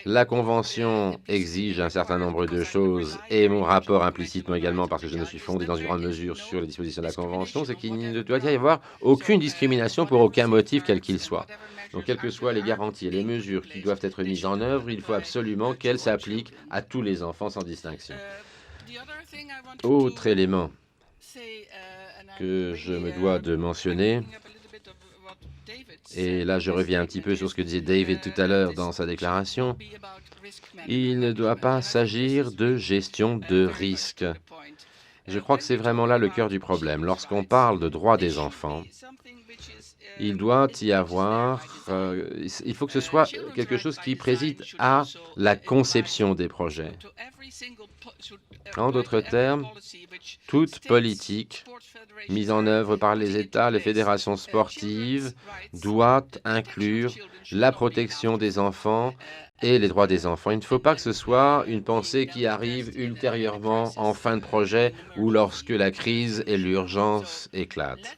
A: La Convention exige un certain nombre de choses, et mon rapport implicitement également, parce que je me suis fondé dans une grande mesure sur les dispositions de la Convention, c'est qu'il ne doit y avoir aucune discrimination pour aucun motif quel qu'il soit. Donc, quelles que soient les garanties et les mesures qui doivent être mises en œuvre, il faut absolument qu'elles s'appliquent à tous les enfants sans distinction. Autre élément que je me dois de mentionner, et là je reviens un petit peu sur ce que disait David tout à l'heure dans sa déclaration, il ne doit pas s'agir de gestion de risque. Je crois que c'est vraiment là le cœur du problème. Lorsqu'on parle de droits des enfants, il doit y avoir, il faut que ce soit quelque chose qui préside à la conception des projets. En d'autres termes, toute politique mise en œuvre par les États, les fédérations sportives, doit inclure la protection des enfants et les droits des enfants. Il ne faut pas que ce soit une pensée qui arrive ultérieurement en fin de projet ou lorsque la crise et l'urgence éclatent.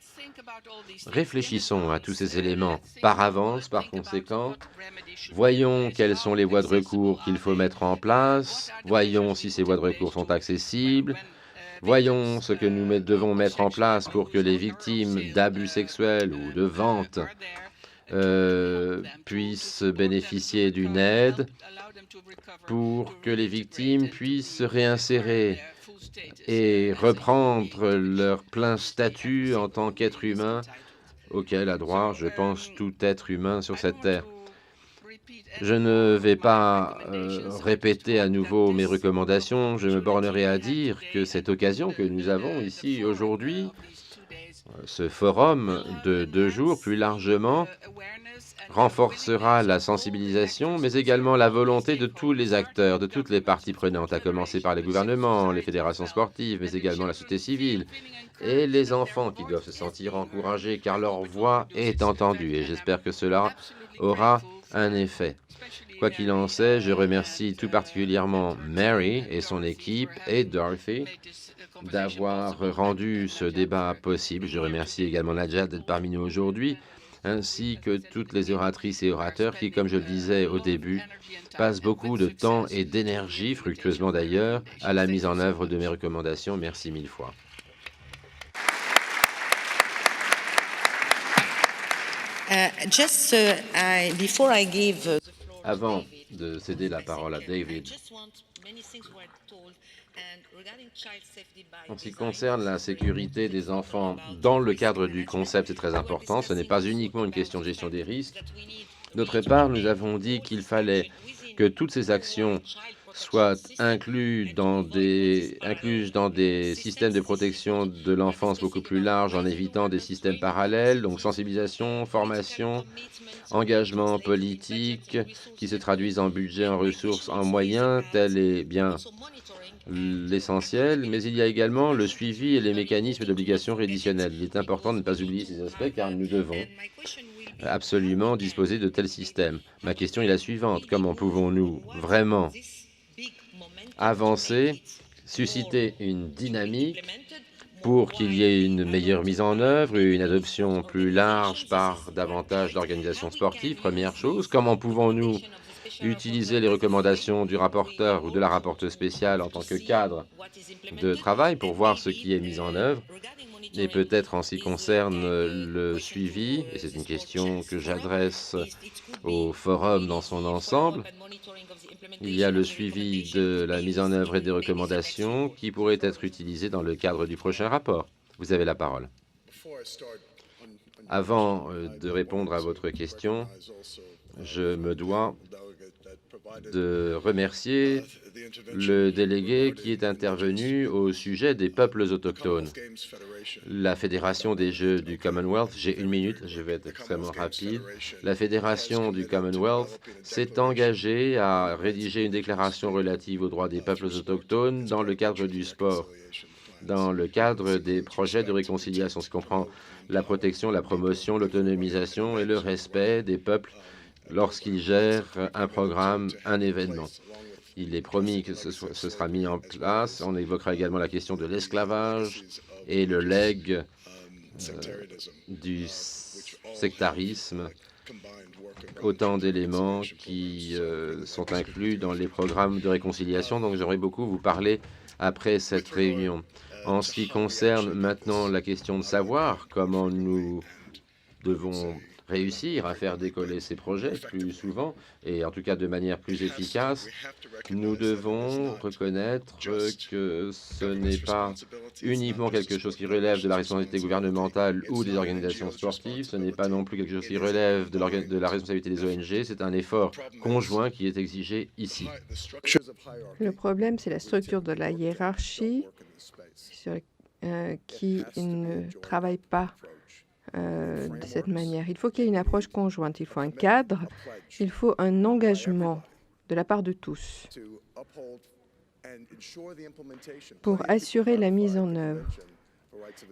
A: Réfléchissons à tous ces éléments par avance, par conséquent. Voyons quelles sont les voies de recours qu'il faut mettre en place. Voyons si ces voies de recours sont accessibles. Voyons ce que nous devons mettre en place pour que les victimes d'abus sexuels ou de vente puissent bénéficier d'une aide, pour que les victimes puissent se réinsérer et reprendre leur plein statut en tant qu'être humain auquel a droit, je pense, tout être humain sur cette terre. Je ne vais pas répéter à nouveau mes recommandations, je me bornerai à dire que cette occasion que nous avons ici aujourd'hui, ce forum de 2 jours, plus largement, renforcera la sensibilisation, mais également la volonté de tous les acteurs, de toutes les parties prenantes, à commencer par les gouvernements, les fédérations sportives, mais également la société civile, et les enfants qui doivent se sentir encouragés car leur voix est entendue, et j'espère que cela aura un effet. Quoi qu'il en soit, je remercie tout particulièrement Mary et son équipe et Dorothy d'avoir rendu ce débat possible. Je remercie également Najat d'être parmi nous aujourd'hui, ainsi que toutes les oratrices et orateurs qui, comme je le disais au début, passent beaucoup de temps et d'énergie, fructueusement d'ailleurs, à la mise en œuvre de mes recommandations. Merci 1000 fois. Avant de céder la parole à David, en ce qui concerne la sécurité des enfants dans le cadre du concept, c'est très important. Ce n'est pas uniquement une question de gestion des risques. D'autre part, nous avons dit qu'il fallait que toutes ces actions soient incluses dans des systèmes de protection de l'enfance beaucoup plus larges, en évitant des systèmes parallèles, donc sensibilisation, formation, engagement politique, qui se traduisent en budget, en ressources, en moyens. Tel est bien l'essentiel, mais il y a également le suivi et les mécanismes d'obligation réditionnelle. Il est important de ne pas oublier ces aspects car nous devons absolument disposer de tels systèmes. Ma question est la suivante. Comment pouvons-nous vraiment avancer, susciter une dynamique pour qu'il y ait une meilleure mise en œuvre, une adoption plus large par davantage d'organisations sportives? Première chose. Comment pouvons-nous utiliser les recommandations du rapporteur ou de la rapporteure spéciale en tant que cadre de travail pour voir ce qui est mis en œuvre? Et peut-être en ce qui concerne le suivi, et c'est une question que j'adresse au forum dans son ensemble, il y a le suivi de la mise en œuvre et des recommandations qui pourraient être utilisées dans le cadre du prochain rapport. Vous avez la parole. Avant de répondre à votre question, je me dois de remercier le délégué qui est intervenu au sujet des peuples autochtones. La Fédération des Jeux du Commonwealth, j'ai 1 minute, je vais être extrêmement rapide. La Fédération du Commonwealth s'est engagée à rédiger une déclaration relative aux droits des peuples autochtones dans le cadre du sport, dans le cadre des projets de réconciliation, ce qui comprend la protection, la promotion, l'autonomisation et le respect des peuples lorsqu'ils gèrent un programme, un événement. Il est promis que ce sera mis en place. On évoquera également la question de l'esclavage et le legs du sectarisme autant d'éléments qui sont inclus dans les programmes de réconciliation. Donc j'aimerais beaucoup vous parler après cette réunion. En ce qui concerne maintenant la question de savoir comment nous devons réussir à faire décoller ces projets plus souvent, et en tout cas de manière plus efficace, nous devons reconnaître que ce n'est pas uniquement quelque chose qui relève de la responsabilité gouvernementale ou des organisations sportives, ce n'est pas non plus quelque chose qui relève de la responsabilité des ONG, c'est un effort conjoint qui est exigé ici.
F: Le problème, c'est la structure de la hiérarchie qui ne travaille pas de cette manière. Il faut qu'il y ait une approche conjointe, il faut un cadre, il faut un engagement de la part de tous pour assurer la mise en œuvre.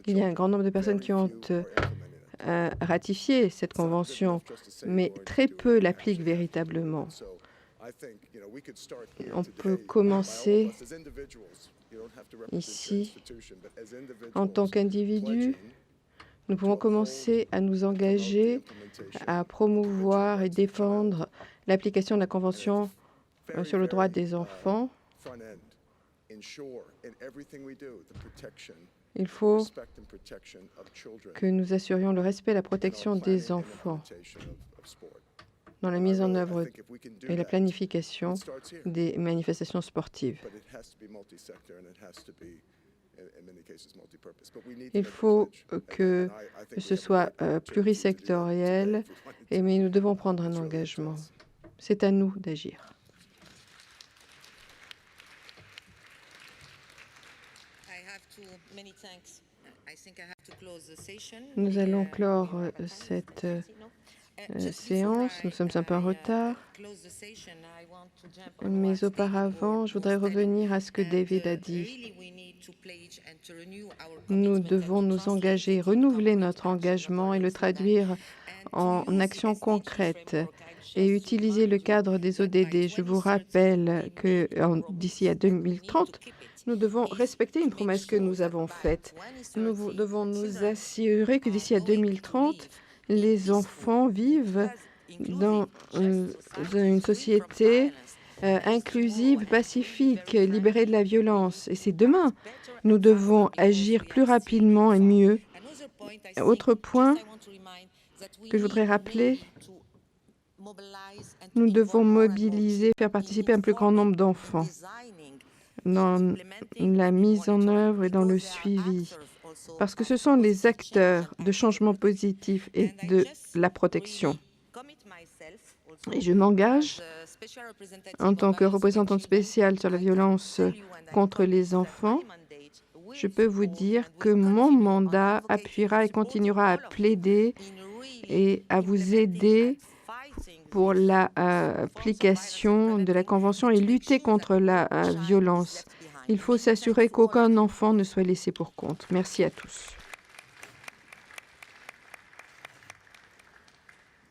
F: Il y a un grand nombre de personnes qui ont ratifié cette convention, mais très peu l'appliquent véritablement. On peut commencer ici en tant qu'individu. Nous pouvons commencer à nous engager à promouvoir et défendre l'application de la Convention sur le droit des enfants. Il faut que nous assurions le respect et la protection des enfants dans la mise en œuvre et la planification des manifestations sportives. Il faut que ce soit plurisectoriel, mais nous devons prendre un engagement. C'est à nous d'agir. Nous allons clore cette séance. Nous sommes un peu en retard. Mais auparavant, je voudrais revenir à ce que David a dit. Nous devons nous engager, renouveler notre engagement et le traduire en actions concrètes et utiliser le cadre des ODD. Je vous rappelle que d'ici à 2030, nous devons respecter une promesse que nous avons faite. Nous devons nous assurer que d'ici à 2030, les enfants vivent dans une société inclusive, pacifique, libérée de la violence. Et c'est demain. Nous devons agir plus rapidement et mieux. Autre point que je voudrais rappeler, nous devons mobiliser, faire participer un plus grand nombre d'enfants dans la mise en œuvre et dans le suivi. Parce que ce sont les acteurs de changement positif et de la protection. Et je m'engage en tant que représentante spéciale sur la violence contre les enfants. Je peux vous dire que mon mandat appuiera et continuera à plaider et à vous aider pour l'application de la Convention et lutter contre la violence. Il faut s'assurer qu'aucun enfant ne soit laissé pour compte. Merci à tous.